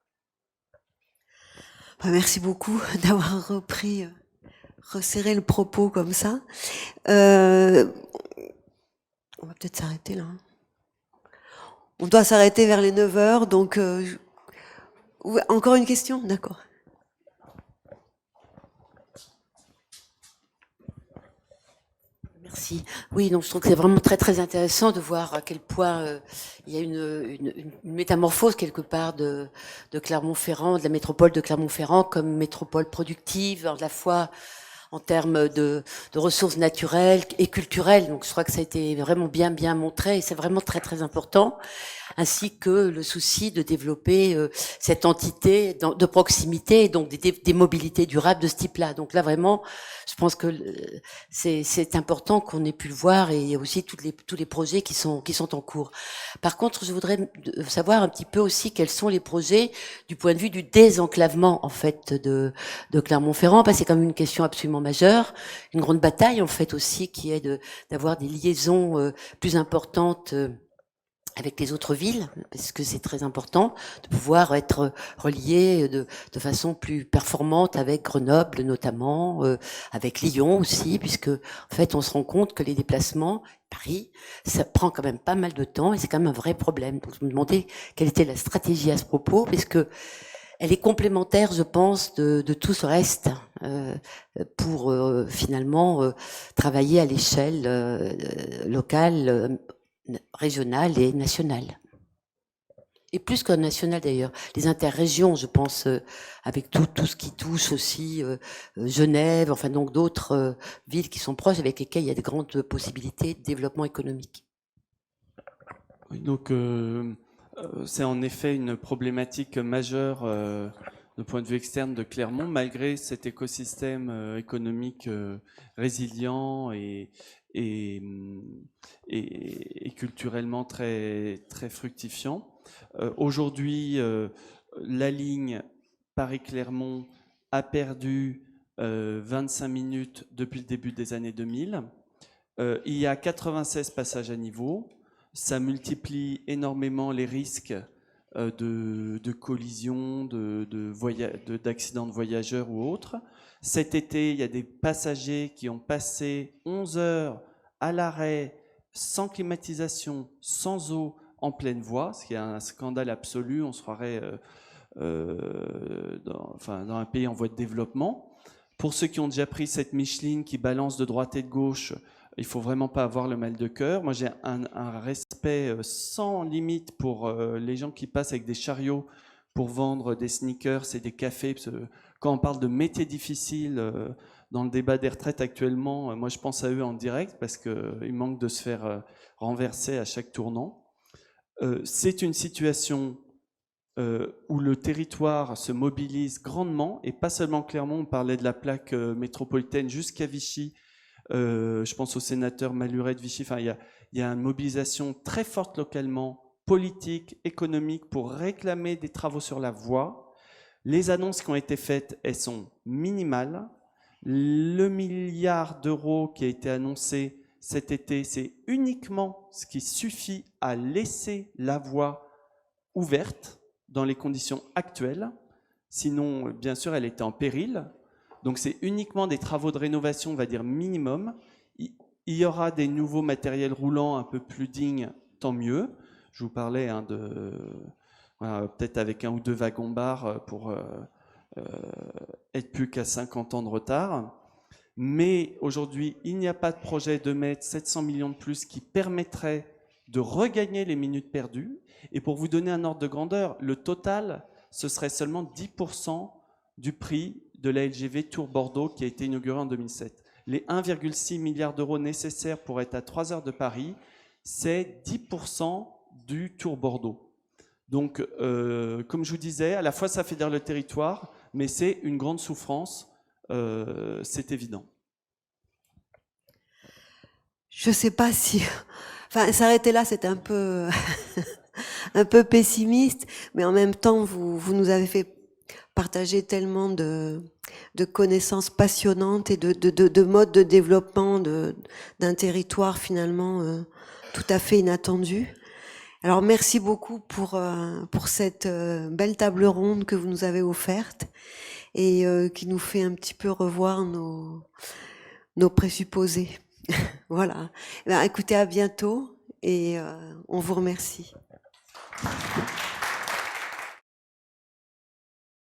Merci beaucoup d'avoir resserré le propos comme ça. On va peut-être s'arrêter là. On doit s'arrêter vers les 9h, donc... Encore une question? D'accord. Merci. Oui, donc je trouve que c'est vraiment très très intéressant de voir à quel point il y a une métamorphose quelque part de Clermont-Ferrand, de la métropole de Clermont-Ferrand comme métropole productive, à la fois en termes de ressources naturelles et culturelles. Donc je crois que ça a été vraiment bien montré, et c'est vraiment très très important, ainsi que le souci de développer cette entité de proximité, et donc des mobilités durables de ce type-là. Donc là vraiment, je pense que c'est important qu'on ait pu le voir, et aussi tous les projets qui sont en cours. Par contre, je voudrais savoir un petit peu aussi quels sont les projets du point de vue du désenclavement en fait de Clermont-Ferrand, parce que c'est quand même une question absolument majeure, une grande bataille en fait aussi, qui est d'avoir des liaisons plus importantes avec les autres villes, parce que c'est très important de pouvoir être relié de façon plus performante avec Grenoble notamment, avec Lyon aussi, puisque en fait on se rend compte que les déplacements, Paris, ça prend quand même pas mal de temps et c'est quand même un vrai problème. Donc je me demandais quelle était la stratégie à ce propos, parce que elle est complémentaire, je pense, de tout ce reste pour finalement travailler à l'échelle locale, régionale et nationale. Et plus que nationale d'ailleurs. Les interrégions, je pense, avec tout ce qui touche aussi Genève, enfin donc d'autres villes qui sont proches avec lesquelles il y a de grandes possibilités de développement économique. Oui, donc c'est en effet une problématique majeure de point de vue externe de Clermont, malgré cet écosystème économique résilient et culturellement très, très fructifiant. Aujourd'hui, la ligne Paris-Clermont a perdu 25 minutes depuis le début des années 2000. Il y a 96 passages à niveau. Ça multiplie énormément les risques de collisions, d'accidents de voyageurs ou autres. Cet été, il y a des passagers qui ont passé 11 heures à l'arrêt, sans climatisation, sans eau, en pleine voie, ce qui est un scandale absolu. On se croirait dans un pays en voie de développement. Pour ceux qui ont déjà pris cette Micheline qui balance de droite et de gauche, il ne faut vraiment pas avoir le mal de cœur. Moi, j'ai un respect sans limite pour les gens qui passent avec des chariots pour vendre des sneakers et des cafés. Quand on parle de métiers difficiles dans le débat des retraites actuellement, moi, je pense à eux en direct parce qu'ils manquent de se faire renverser à chaque tournant. C'est une situation où le territoire se mobilise grandement, et pas seulement Clermont. On parlait de la plaque métropolitaine jusqu'à Vichy. Je pense au sénateur Maluret de Vichy. Enfin, il y a une mobilisation très forte localement, politique, économique, pour réclamer des travaux sur la voie. Les annonces qui ont été faites, elles sont minimales. Le milliard d'euros qui a été annoncé cet été, c'est uniquement ce qui suffit à laisser la voie ouverte dans les conditions actuelles. Sinon, bien sûr, elle était en péril. Donc c'est uniquement des travaux de rénovation, on va dire minimum. Il y aura des nouveaux matériels roulants un peu plus dignes, tant mieux. Je vous parlais peut-être avec 1 ou 2 wagons-bars pour être plus qu'à 50 ans de retard. Mais aujourd'hui, il n'y a pas de projet de mettre 700 millions de plus qui permettrait de regagner les minutes perdues. Et pour vous donner un ordre de grandeur, le total, ce serait seulement 10% du prix de la LGV Tours-Bordeaux qui a été inaugurée en 2007. Les 1,6 milliard d'euros nécessaires pour être à 3 heures de Paris, c'est 10% du Tours-Bordeaux. Donc, comme je vous disais, à la fois ça fédère le territoire, mais c'est une grande souffrance, c'est évident. Je ne sais pas si... Enfin, s'arrêter là, c'est un peu... un peu pessimiste, mais en même temps, vous nous avez fait partager tellement de connaissances passionnantes et de modes de développement d'un territoire finalement tout à fait inattendu. Alors merci beaucoup pour cette belle table ronde que vous nous avez offerte et qui nous fait un petit peu revoir nos présupposés. Voilà. Ben, écoutez, à bientôt et on vous remercie.